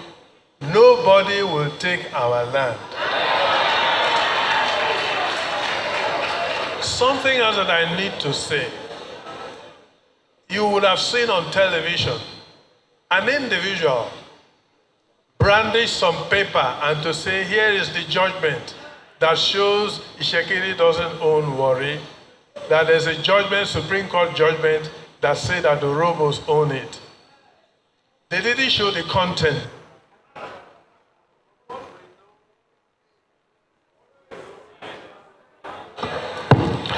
nobody will take our land. Something else that I need to say. You would have seen on television an individual brandish some paper and to say, here is the judgment that shows Itsekiri doesn't own Warri, that there's a judgment, Supreme Court judgment, that says that the Urhobos own it. They didn't show the content.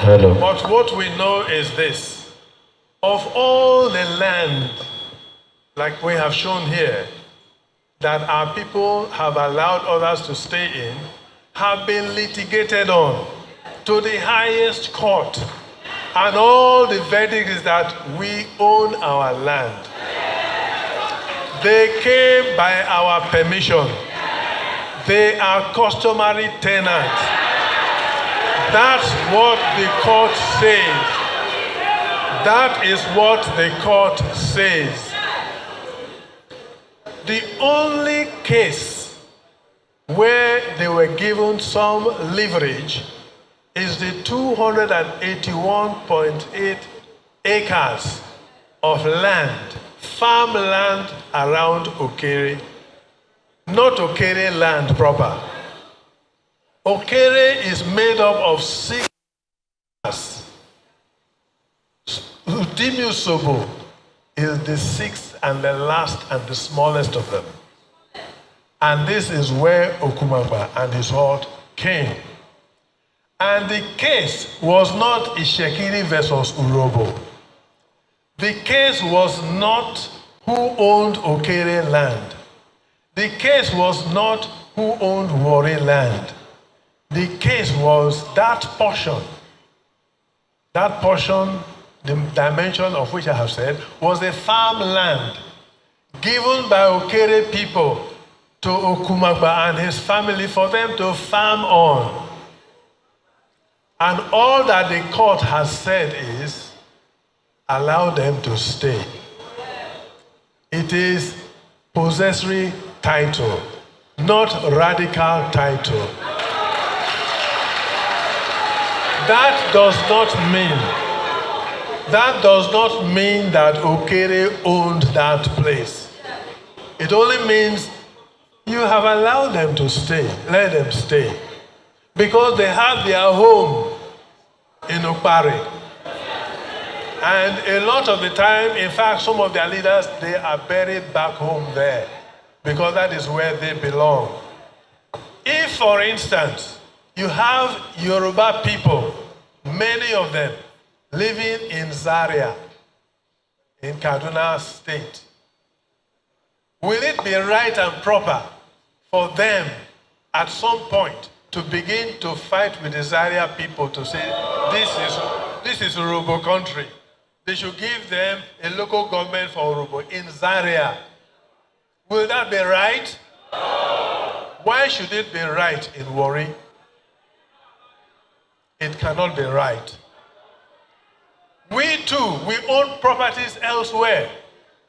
Hello. But what we know is this. Of all the land, like we have shown here, that our people have allowed others to stay in, have been litigated on to the highest court. And all the verdict is that we own our land. They came by our permission. They are customary tenants. That's what the court says. That is what the court says. The only case where they were given some leverage is the 281.8 acres of land, farmland around Okere, not Okere land proper. Okere is made up of 6 acres. Udimiusobo is the 6th and the last and the smallest of them. And this is where Okumagba and his horde came. And the case was not Itsekiri versus Urhobo. The case was not who owned Okere land. The case was not who owned Warri land. The case was that portion, the dimension of which I have said, was a farmland given by Okere people to Okumagba and his family for them to farm on. And all that the court has said is, allow them to stay. It is possessory title, not radical title. That does not mean that Okere owned that place. It only means you have allowed them to stay. Let them stay. Because they have their home in Okpare. And a lot of the time, in fact, some of their leaders, they are buried back home there. Because that is where they belong. If, for instance, you have Yoruba people, many of them, living in Zaria, in Kaduna State, will it be right and proper for them at some point to begin to fight with the Zaria people to say, this is Urhobo country. They should give them a local government for Urhobo in Zaria. Will that be right? Why should it be right in Warri? It cannot be right. We too, we own properties elsewhere.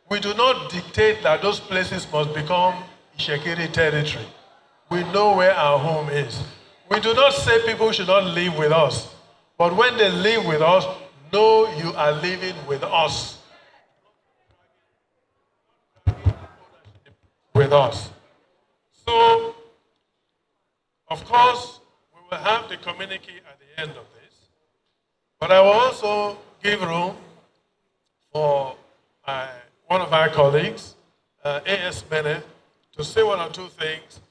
We do not dictate that those places must become Itsekiri territory. We know where our home is. We do not say people should not live with us. But when they live with us, know you are living with us. With us. So, of course, we will have the communiqué at the end of this. But I will also give room for one of our colleagues, A.S. Mene, to say one or two things,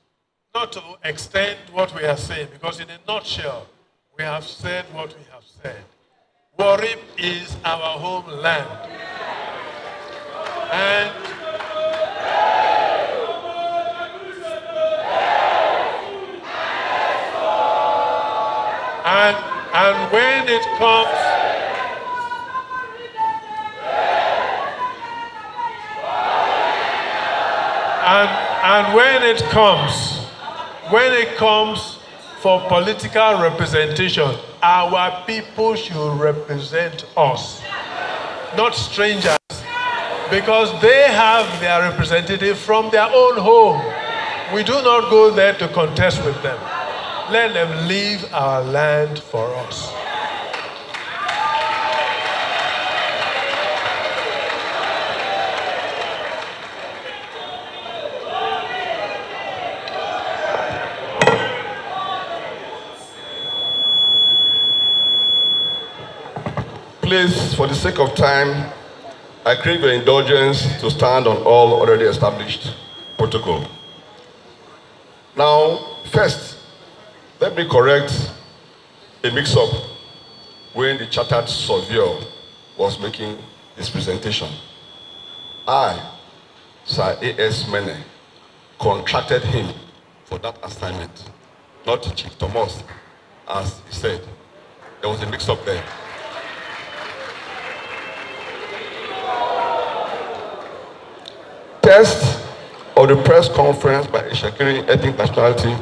not to extend what we are saying, because in a nutshell, we have said what we have said. Warri is our homeland. And when it comes, and when it comes for political representation, our people should represent us, not strangers, because they have their representative from their own home. We do not go there to contest with them. Let them leave our land for us. Please, for the sake of time, I crave your indulgence to stand on all already established protocol. Now, first, let me correct a mix-up when the chartered surveyor was making his presentation. I, Sir A.S. Mene, contracted him for that assignment, not Chief Thomas, as he said. There was a mix-up there. Test of the press conference by Itsekiri ethnic nationality.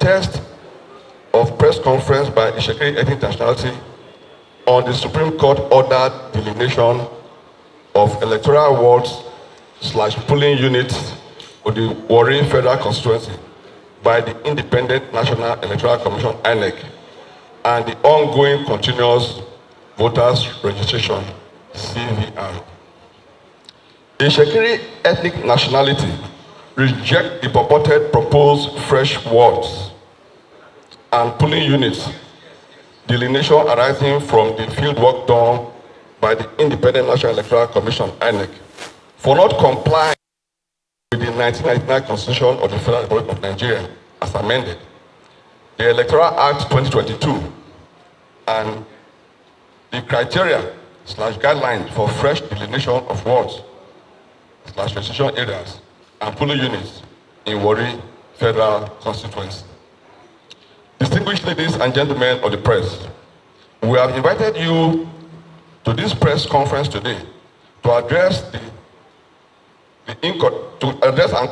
Test of press conference by Itsekiri ethnic nationality on the Supreme Court ordered delineation of electoral wards / polling units of the Warri Federal Constituency by the Independent National Electoral Commission (Inec) and the ongoing continuous voters registration (CVR). The Itsekiri ethnic nationality reject the purported proposed fresh wards and polling units delineation arising from the fieldwork done by the Independent National Electoral Commission (Inec) for not complying with the 1999 Constitution of the Federal Republic of Nigeria as amended, the Electoral Act 2022, and the criteria / guidelines for fresh delineation of wards / registration areas and polling units in Warri Federal Constituency. Distinguished ladies and gentlemen of the press, we have invited you to this press conference today to address and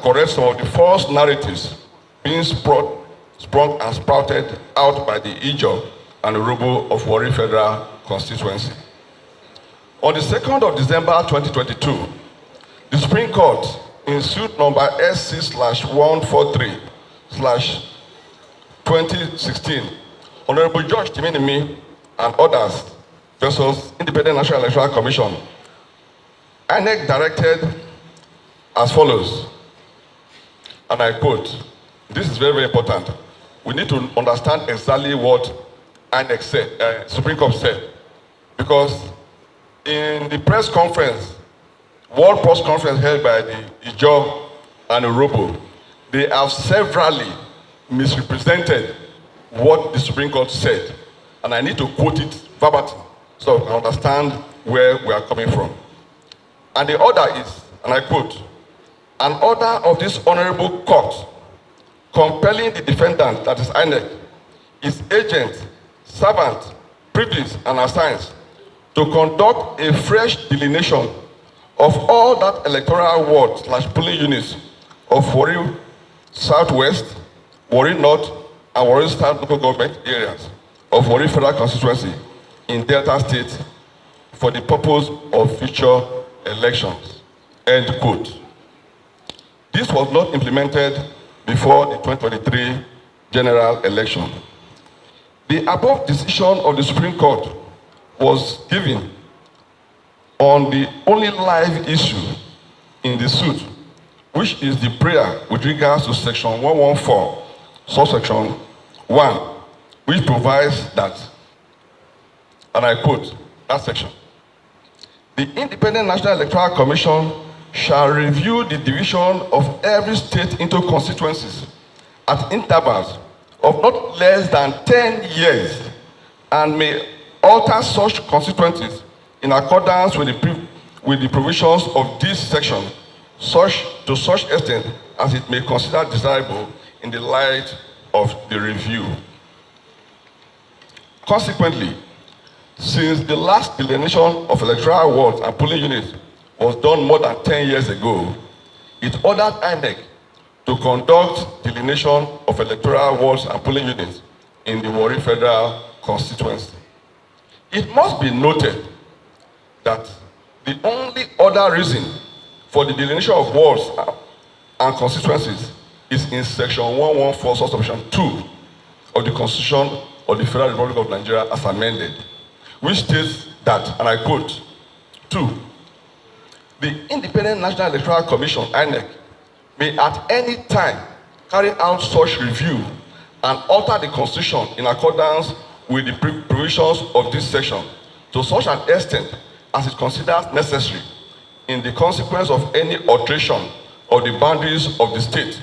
correct some of the false narratives being sprung and sprouted out by the Ijaw and Urhobo of Warri Federal Constituency. On the 2nd of December 2022, the Supreme Court, in suit number SC/143/2016, Honorable Judge Timinimi and others versus Independent National Electoral Commission, INEC directed as follows, and I quote, this is very, very important. We need to understand exactly what INEC said, Supreme Court said, because in the press conference, World Press Conference held by the Ijaw and Urhobo, they have severally misrepresented what the Supreme Court said. And I need to quote it verbatim so I understand where we are coming from. And the order is, and I quote, an order of this honorable court compelling the defendant, that is INEC, his agent, servant, privileged, and assigned to conduct a fresh delineation Of all that electoral ward / polling units of Warri Southwest, Warri North, and Warri South local government areas of Warri Federal Constituency in Delta State for the purpose of future elections. End quote. This was not implemented before the 2023 general election. The above decision of the Supreme Court was given on the only live issue in the suit, which is the prayer with regards to section 114, subsection 1, which provides that, and I quote that section, the Independent National Electoral Commission shall review the division of every state into constituencies at intervals of not less than 10 years and may alter such constituencies in accordance with the provisions of this section to such extent as it may consider desirable in the light of the review. Consequently, since the last delineation of electoral wards and polling units was done more than 10 years ago, it ordered Inec to conduct delineation of electoral wards and polling units in the Warri Federal Constituency. It must be noted that the only other reason for the delineation of wards and constituencies is in section 114, subsection 2 of the Constitution of the Federal Republic of Nigeria as amended, which states that, and I quote, 2, the Independent National Electoral Commission, INEC, may at any time carry out such review and alter the Constitution in accordance with the provisions of this section to such an extent as it considers necessary in the consequence of any alteration of the boundaries of the state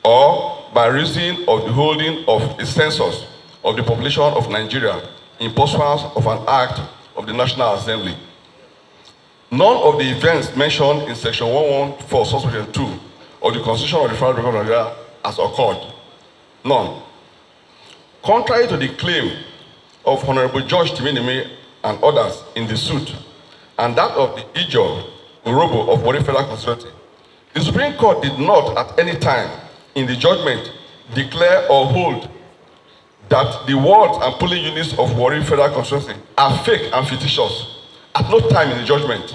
or by reason of the holding of a census of the population of Nigeria in pursuance of an act of the National Assembly. None of the events mentioned in section 114, subsection 2 of the Constitution of the Federal Republic of Nigeria has occurred. None. Contrary to the claim of Honorable George Timinimi and others in the suit, and that of the Ijo Urobo of Warri Federal Constituency, the Supreme Court did not at any time in the judgment declare or hold that the wards and polling units of Warri Federal Constituency are fake and fictitious at no time in the judgment.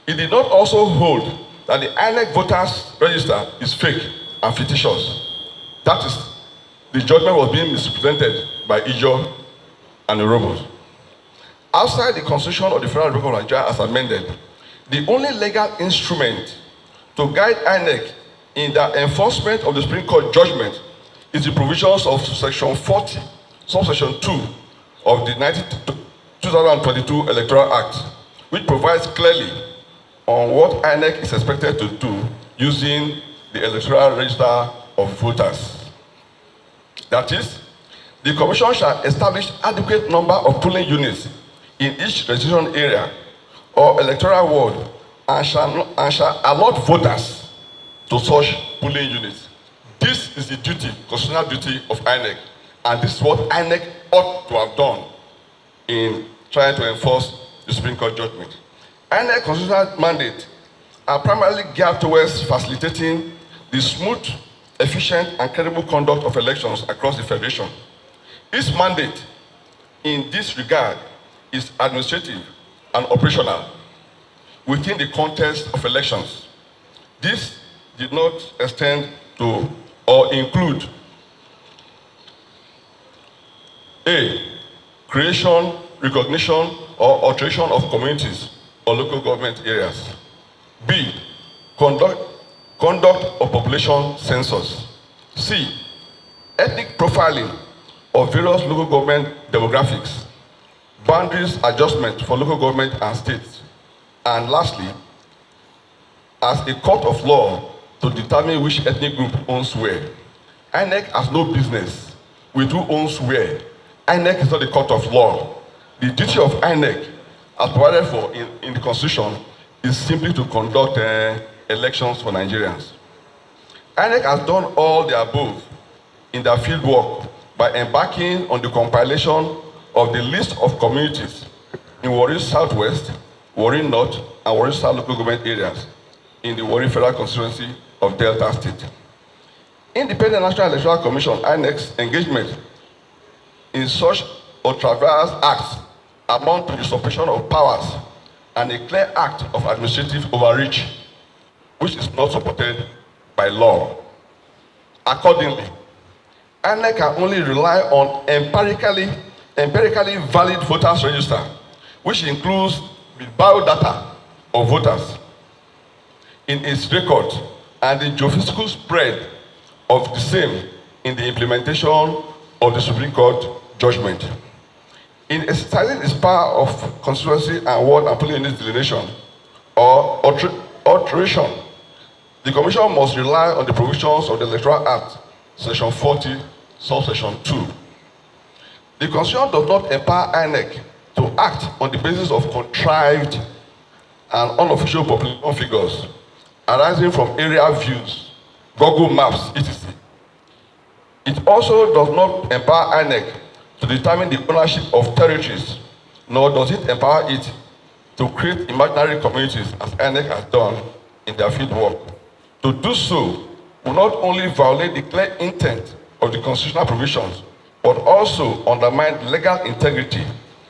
It did not also hold that the INEC voters register is fake and fictitious. That is, the judgment was being misrepresented by Ijo and the Urobos. Outside the Constitution of the Federal Republic of Nigeria as amended, the only legal instrument to guide INEC in the enforcement of the Supreme Court judgment is the provisions of section 40, subsection 2 of the 2022 Electoral Act, which provides clearly on what INEC is expected to do using the electoral register of voters. That is, the Commission shall establish adequate number of polling units in each registration area or electoral ward and shall allot voters to such polling units. This is the duty, constitutional duty of INEC, and this is what INEC ought to have done in trying to enforce the Supreme Court judgment. INEC constitutional mandate are primarily geared towards facilitating the smooth, efficient, and credible conduct of elections across the Federation. Its mandate in this regard is administrative and operational within the context of elections. This did not extend to or include A, creation, recognition, or alteration of communities or local government areas. B, conduct of population census. C, ethnic profiling of various local government demographics, boundaries adjustment for local government and states. And lastly, as a court of law to determine which ethnic group owns where. INEC has no business with who owns where. INEC is not a court of law. The duty of INEC, as provided for in the Constitution, is simply to conduct elections for Nigerians. INEC has done all the above in their field work by embarking on the compilation of the list of communities in Warri Southwest, Warri North, and Warri South local government areas in the Warri Federal Constituency of Delta State. Independent National Electoral Commission, INEC's engagement in such ultra-vires acts amount to usurpation of powers and a clear act of administrative overreach, which is not supported by law. Accordingly, INEC can only rely on empirically valid voters register, which includes the biodata of voters in its record and the geophysical spread of the same in the implementation of the Supreme Court judgment. In exercising its power of constituency and ward and polling unit delineation or alteration, the Commission must rely on the provisions of the Electoral Act, Section 40, subsection 2. The Constitution does not empower INEC to act on the basis of contrived and unofficial population figures arising from area views, Google Maps, etc. It also does not empower INEC to determine the ownership of territories, nor does it empower it to create imaginary communities as INEC has done in their field work. To do so will not only violate the clear intent of the constitutional provisions, but also undermine the legal integrity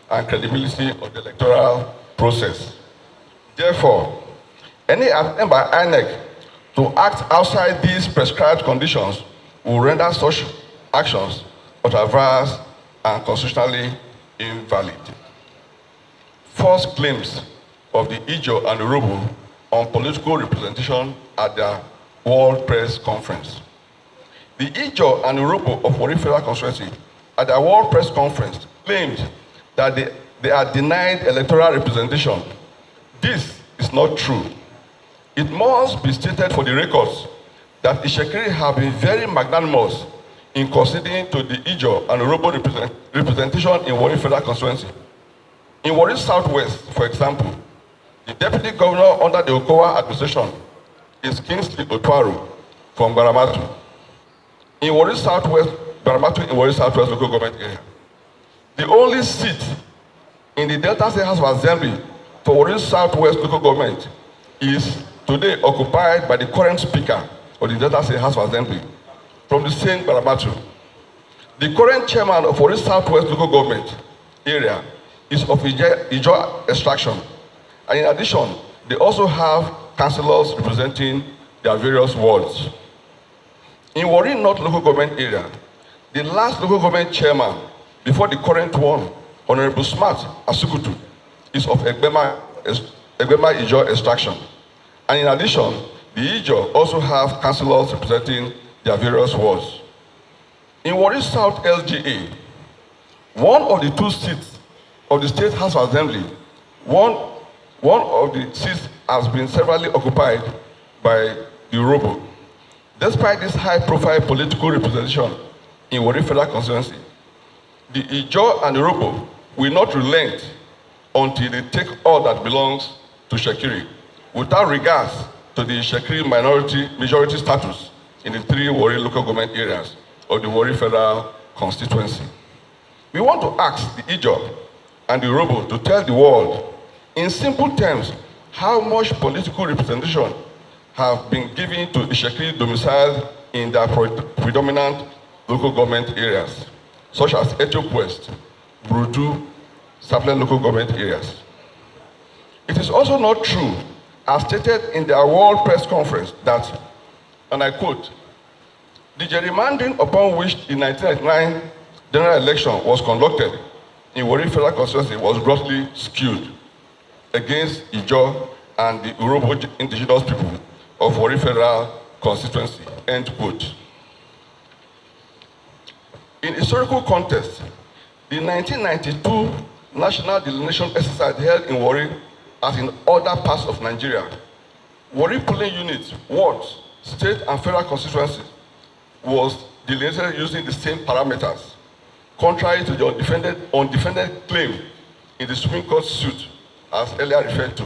and credibility of the electoral process. Therefore, any attempt by INEC to act outside these prescribed conditions will render such actions ultra-vires and constitutionally invalid. False claims of the Ijaw and Urhobo on political representation at their World Press Conference. The Ijaw and Urhobo of Warri Federal Constituency at their World Press Conference claimed that they are denied electoral representation. This is not true. It must be stated for the records that Itsekiri have been very magnanimous in conceding to the Ijaw and Urhobo representation in Warri Federal Constituency. In Warri Southwest, for example, the Deputy Governor under the Okowa administration is Kingsley Otwaru from Baramatu. In Warri Southwest, Baramatu in Warri Southwest local government area. The only seat in the Delta State House of Assembly for Warri Southwest local government is today occupied by the current speaker of the Delta State House of Assembly from the same Baramatu. The current chairman of Warri Southwest local government area is of Ijaw extraction. And in addition, they also have councillors representing their various wards. In Warri North local government area, the last local government chairman before the current one, Honorable Smart Asukutu, is of Egbema Ijaw extraction. And in addition, the Ijaw also have councillors representing their various wards. In Warri South LGA, one of the two seats of the State House of Assembly, one of the seats has been severally occupied by the Urhobo. Despite this high-profile political representation in Warri Federal Constituency, the Ijaw and Urhobo will not relent until they take all that belongs to Itsekiri, without regards to the Itsekiri majority status in the three Warri local government areas of the Warri Federal Constituency. We want to ask the Ijaw and the Urhobo to tell the world in simple terms how much political representation have been given to Itsekiri domiciled in their predominant local government areas, such as Etiop West, Brutu, Sapele local government areas. It is also not true, as stated in their World Press Conference, that, and I quote, the gerrymandering upon which the 1999 general election was conducted in Warri Federal Constituency was grossly skewed against Ijaw and the Urhobo indigenous people of Warri Federal Constituency, end quote. In historical context, the 1992 national delineation exercise held in Warri, as in other parts of Nigeria, Warri polling units, wards, state and federal constituencies was delineated using the same parameters, contrary to the undefended claim in the Supreme Court suit as earlier referred to.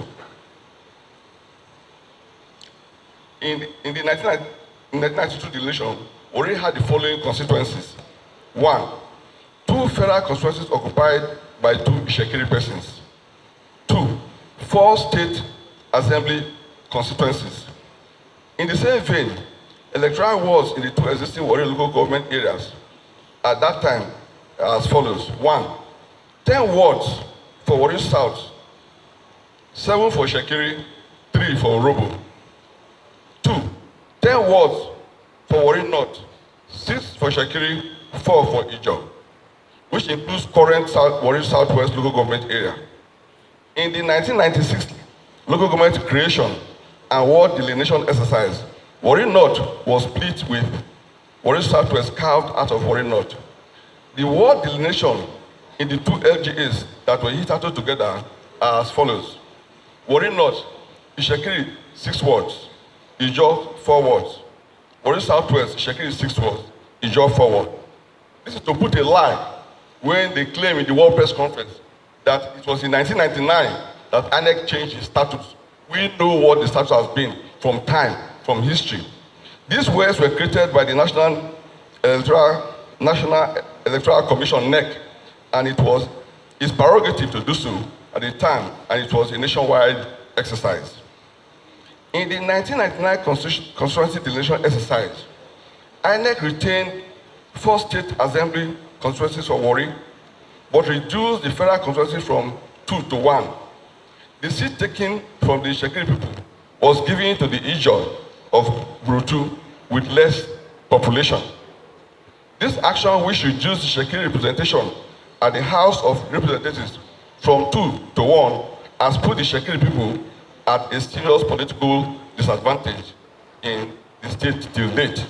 In the 1992 delineation, Warri had the following constituencies. 1. 2 federal constituencies occupied by 2 Itsekiri persons. 2. 4 state assembly constituencies. In the same vein, electoral wards in the 2 existing Warri local government areas at that time are as follows. 1, 10 wards for Warri South, 7 for Itsekiri, 3 for Robo. 2, 10 wards for Warri North, 6 for Itsekiri, 4 for Ijo, which includes current Warri Southwest local government area. In the 1996 local government creation and ward delineation exercise, Warri North was split with Warri Southwest carved out of Warri North. The ward delineation in the 2 LGAs that were hitherto together are as follows. Warri North, Itsekiri 6 wards, Ijo 4 wards. Warri Southwest, Itsekiri 6 wards, Ijo 4 wards. This is to put a lie when they claim in the World Press Conference that it was in 1999 that Inec changed its status. We know what the status has been from time, from history. These words were created by the National Electoral Commission, NEC, and it was its prerogative to do so at the time, and it was a nationwide exercise. In the 1999 constituency delineation exercise, INEC retained 4 state assembly constituencies for Warri, but reduced the federal constituency from 2 to 1. The seat taken from the Itsekiri people was given to the Ijo of Brutu with less population. This action, which reduced the Itsekiri representation at the House of Representatives from 2 to 1, has put the Itsekiri people at a serious political disadvantage in the state till date.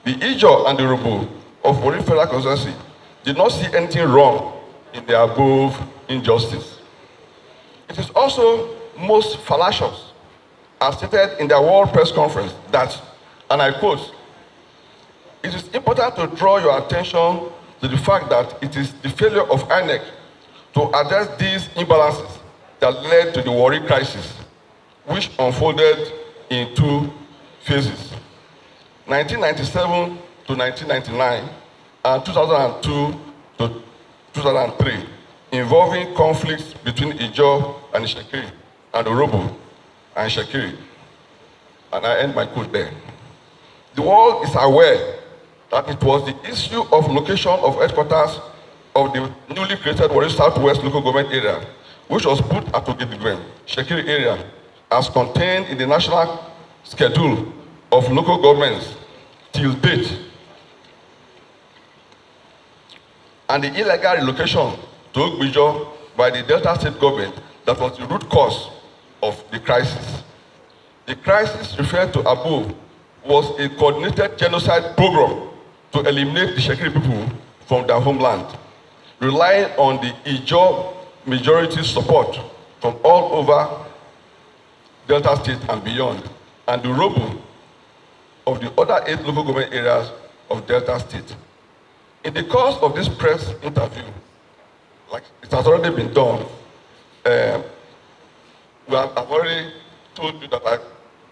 The Ijo and the Robo of Warri Federal Constituency did not see anything wrong in the above injustice. It is also most fallacious, as stated in the World Press Conference, that, and I quote, "It is important to draw your attention to the fact that it is the failure of INEC to address these imbalances that led to the Warri crisis, which unfolded in 2 phases, 1997 to 1999 and 2002 to 2003, involving conflicts between Ijo and Itsekiri and Orobo and Itsekiri." And I end my quote there. The world is aware that it was the issue of location of headquarters of the newly created Warri Southwest local government area, which was put at Ogidigwen, Itsekiri area, as contained in the national schedule of local governments till date, and the illegal relocation to Ogbijo by the Delta State government that was the root cause of the crisis. The crisis referred to above was a coordinated genocide program to eliminate the Itsekiri people from their homeland, relying on the Ijo majority support from all over Delta State and beyond, and the Robo of the other 8 local government areas of Delta State. In the course of this press interview, like it has already been done, I've already told you that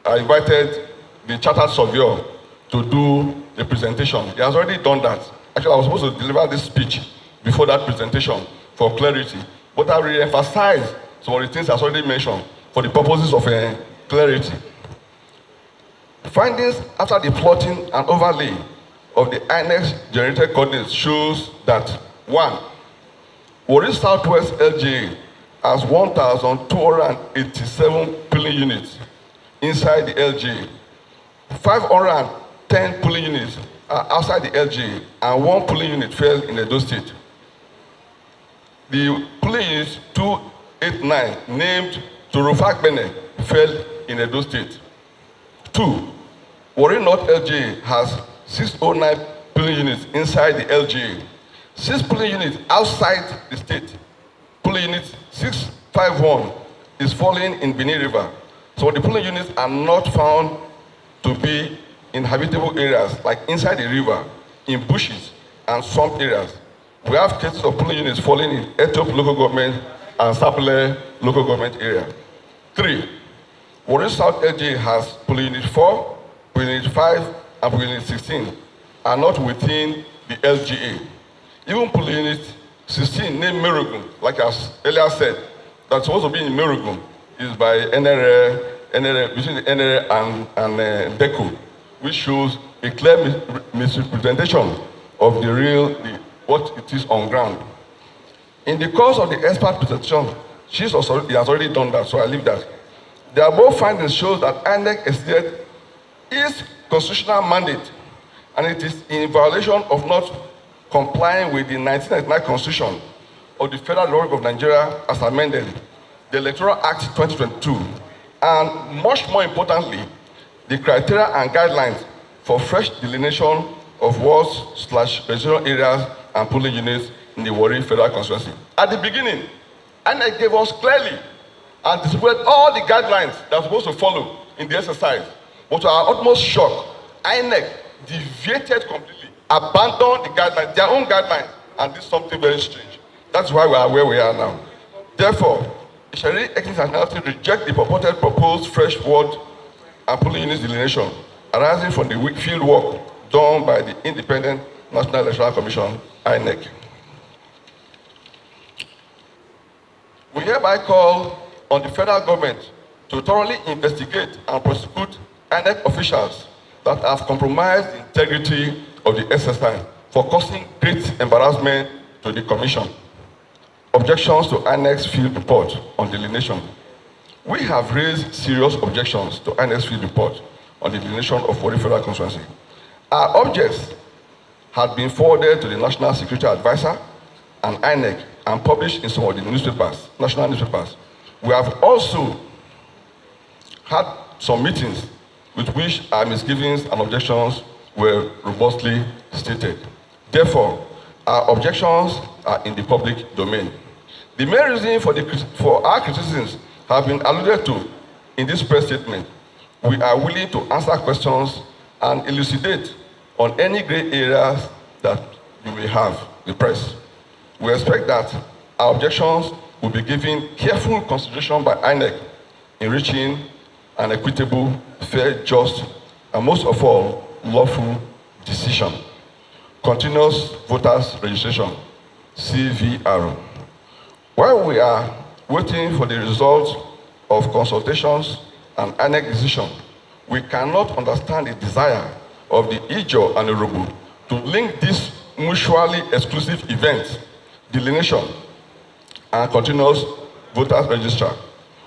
I invited the chartered surveyor to do the presentation. He has already done that. Actually, I was supposed to deliver this speech before that presentation for clarity, but I will emphasize some of the things I've already mentioned for the purposes of clarity. Findings after the plotting and overlay of the INEC generated coordinates shows that 1, Warri Southwest LGA has 1,287 polling units inside the LGA. 510 polling units are outside the LGA, and 1 polling unit fell in Edo State. The polling unit 289, named Torofagbene, fell in Edo State. 2, Warri North LGA has 609 polling units inside the LGA. 6 polling units outside the state. Polling unit 651 is falling in Benin River. So the polling units are not found to be in habitable areas, like inside the river, in bushes and swamp areas. We have cases of polling units falling in Etiop local government and Sapele local government area. 3, Warri South LGA has polling unit 4, polling unit 5, and polling unit 16 are not within the LGA. Even polling unit 16 named Merogun, like I earlier said, that's supposed to be in Merogun, is by NRA, between the NRA and DECO, which shows a clear misrepresentation of what it is on ground. In the course of the expert presentation, he has already done that, so I leave that. The above findings show that Inec exceeded its constitutional mandate, and it is in violation of not complying with the 1999 Constitution of the Federal Republic of Nigeria as amended, the Electoral Act 2022, and much more importantly, the criteria and guidelines for fresh delineation of wards/residential areas and polling units in the Warri Federal Constituency. At the beginning, INEC gave us clearly and displayed all the guidelines that are supposed to follow in the exercise. But to our utmost shock, INEC deviated completely, abandoned the guidelines, their own guidelines, and did something very strange. That's why we are where we are now. Therefore, the Sharia Internationality reject the purported proposed fresh ward and polling units delineation arising from the field work done by the Independent National Electoral Commission, INEC. We hereby call on the federal government to thoroughly investigate and prosecute INEC officials that have compromised the integrity of the exercise for causing great embarrassment to the Commission. Objections to INEC's field report on delineation. We have raised serious objections to INEC's field report on the delineation of Warri Federal Constituency. Our objects had been forwarded to the National Security Advisor and INEC and published in some of the newspapers, national newspapers. We have also had some meetings with which our misgivings and objections were robustly stated. Therefore, our objections are in the public domain. The main reason for our criticisms have been alluded to in this press statement. We are willing to answer questions and elucidate on any gray areas that you may have, the press. We expect that our objections will be given careful consideration by INEC in reaching an equitable, fair, just, and most of all, lawful decision. Continuous voters registration, CVR. While we are waiting for the results of consultations and INEC decision, we cannot understand the desire of the Ijo and the Yoruba to link these mutually exclusive events, delineation and continuous voters register.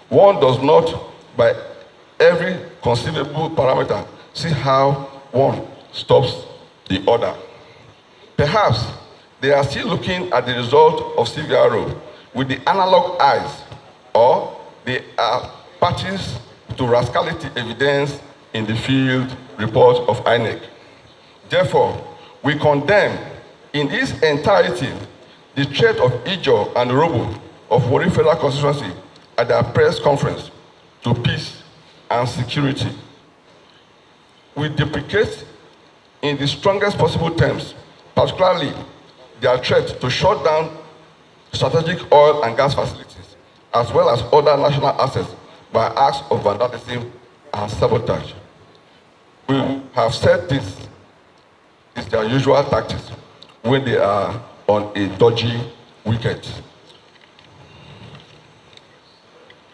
One does not, by every conceivable parameter, see how one stops the other. Perhaps they are still looking at the result of CVRO with the analog eyes, or they are parties to rascality evidence in the field report of INEC. Therefore, we condemn in its entirety the threat of Ijo and Robo of Warri Federal Constituency at their press conference to peace and security. We deprecate in the strongest possible terms, particularly their threat to shut down strategic oil and gas facilities, as well as other national assets by acts of vandalism and sabotage. We have said this is their usual tactics when they are on a dodgy wicket.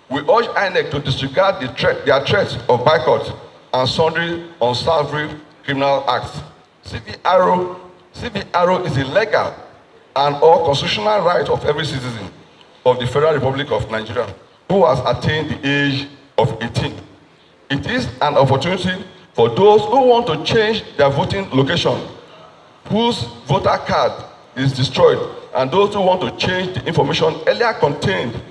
We urge INEC to disregard their threats of boycott and sundry unsavory criminal acts. CVRO is a legal and or constitutional right of every citizen of the Federal Republic of Nigeria who has attained the age of 18. It is an opportunity for those who want to change their voting location, whose voter card is destroyed, and those who want to change the information earlier contained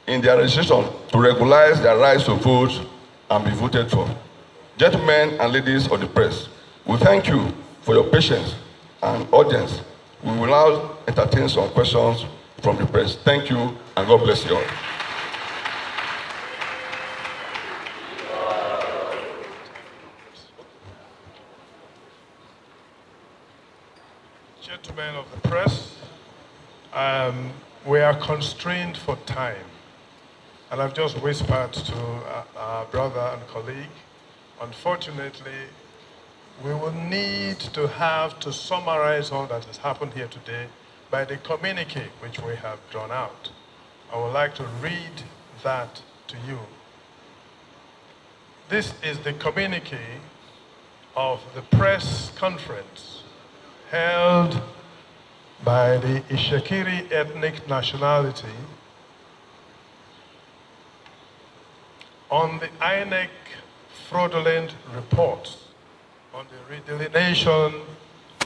in their registration to regularize their rights to vote and be voted for. Gentlemen and ladies of the press, we thank you for your patience and audience. We will now entertain some questions from the press. Thank you, and God bless you all. Gentlemen of the press, we are constrained for time. And I've just whispered to our brother and colleague, unfortunately, we will need to summarize all that has happened here today by the communiqué which we have drawn out. I would like to read that to you. This is the communiqué of the press conference held by the Itsekiri ethnic nationality on the Inec fraudulent report on the redelineation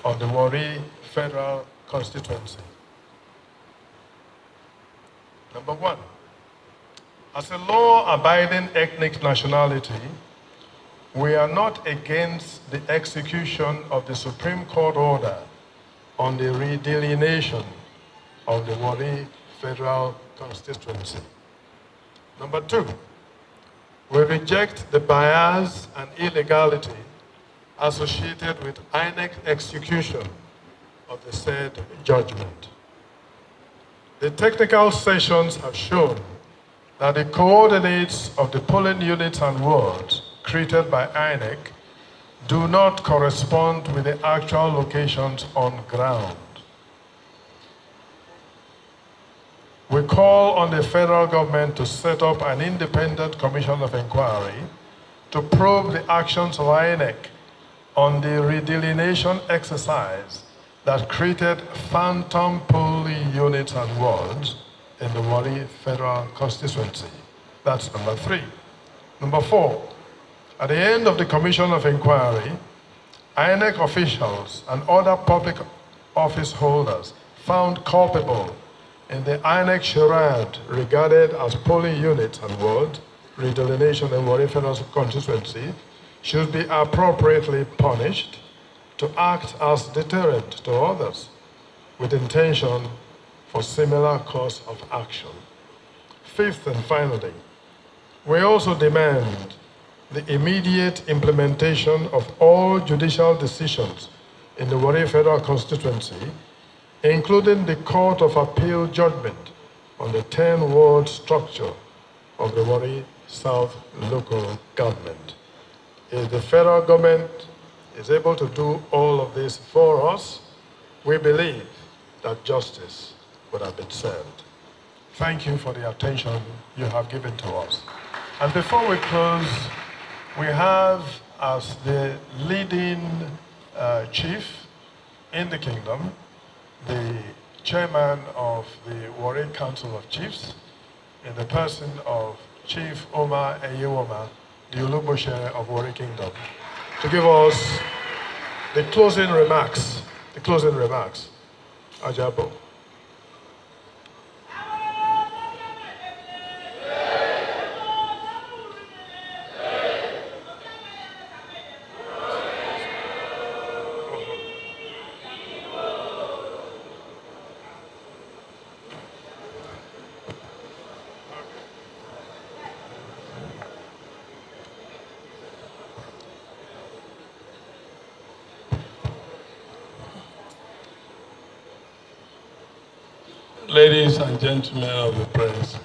of the Warri Federal Constituency. Number one, as a law-abiding ethnic nationality, we are not against the execution of the Supreme Court order on the redelineation of the Warri Federal Constituency. Number two, we reject the bias and illegality associated with Inec execution of the said judgment. The technical sessions have shown that the coordinates of the polling units and wards created by Inec do not correspond with the actual locations on ground. We call on the federal government to set up an independent commission of inquiry to probe the actions of Inec on the redelineation exercise that created phantom polling units and wards in the Warri Federal Constituency. That's number three. Number four, at the end of the commission of inquiry, Inec officials and other public office holders found culpable in the Inec charade regarded as polling units and wards, redelineation in Warri Federal Constituency, should be appropriately punished to act as deterrent to others with intention for similar course of action. Fifth and finally, we also demand the immediate implementation of all judicial decisions in the Warri Federal Constituency, including the Court of Appeal judgment on the 10-ward structure of the Warri South local government. If the federal government is able to do all of this for us, we believe that justice would have been served. Thank you for the attention you have given to us. And before we close, we have as the leading chief in the kingdom, the chairman of the Warri Council of Chiefs, in the person of Chief Omar Eyewoma, the Olugboshe of Warri Kingdom, to give us the closing remarks. Ajabo. Ladies and gentlemen of the press,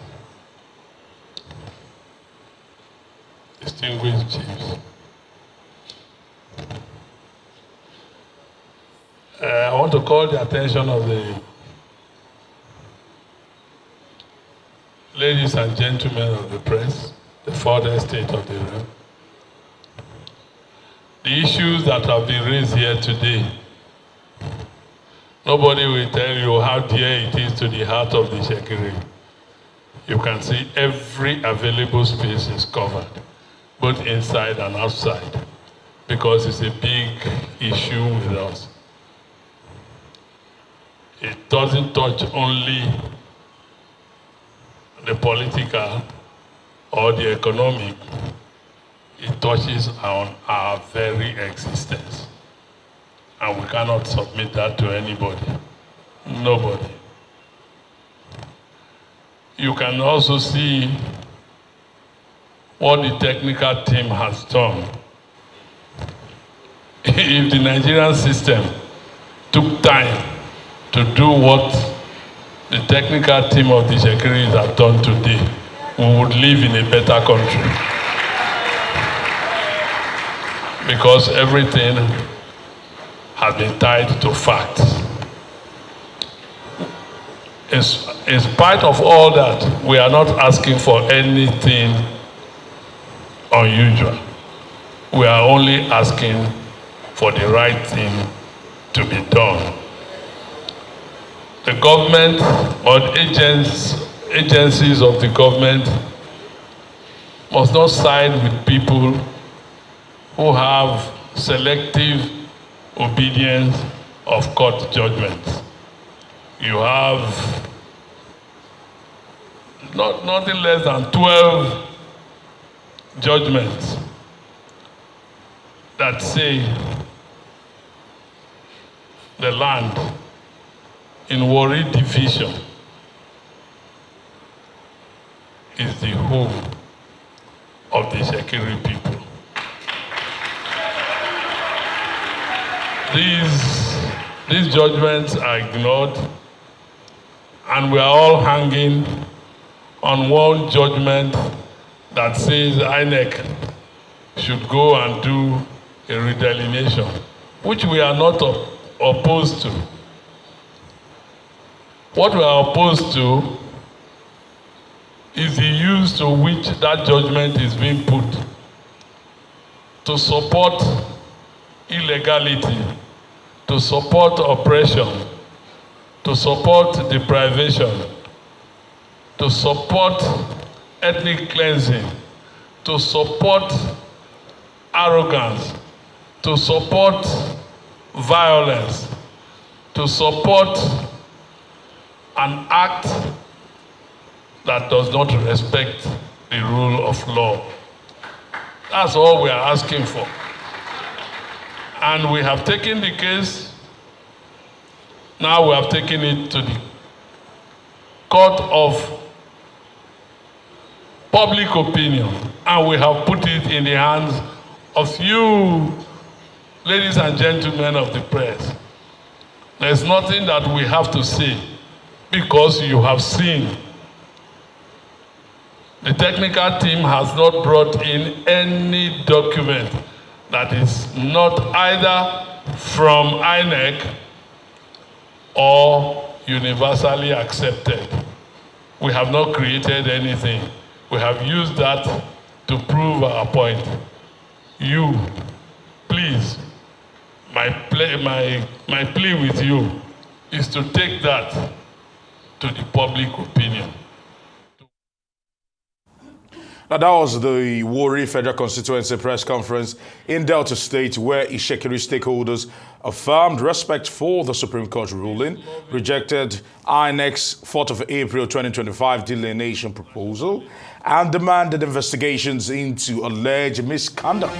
distinguished chiefs, I want to call the attention of the ladies and gentlemen of the press, the further state of the realm. The issues that have been raised here today, nobody will tell you how dear it is to the heart of the Itsekiri. You can see every available space is covered, both inside and outside, because it's a big issue with us. It doesn't touch only the political or the economic, it touches on our very existence. And we cannot submit that to anybody, nobody. You can also see what the technical team has done. If the Nigerian system took time to do what the technical team of the Itsekiri have done today, we would live in a better country. Because everything has been tied to facts. In in spite of all that, we are not asking for anything unusual. We are only asking for the right thing to be done. The government or agencies of the government must not side with people who have selective obedience of court judgments. You have nothing less than 12 judgments that say the land in Warri Division is the home of the Itsekiri people. These judgments are ignored, and we are all hanging on one judgment that says Inec should go and do a redelineation, which we are not opposed to. What we are opposed to is the use to which that judgment is being put to support illegality, to support oppression, to support deprivation, to support ethnic cleansing, to support arrogance, to support violence, to support an act that does not respect the rule of law. That's all we are asking for. And we have taken the case, now we have taken it to the court of public opinion, and we have put it in the hands of you, ladies and gentlemen of the press. There's nothing that we have to say, because you have seen. The technical team has not brought in any document that is not either from Inec or universally accepted. We have not created anything. We have used that to prove our point. You, please, my plea with you is to take that to the public opinion. Now, that was the Warri Federal Constituency press conference in Delta State, where Itsekiri stakeholders affirmed respect for the Supreme Court ruling, rejected Inec's 4th of April 2025 delineation proposal, and demanded investigations into alleged misconduct.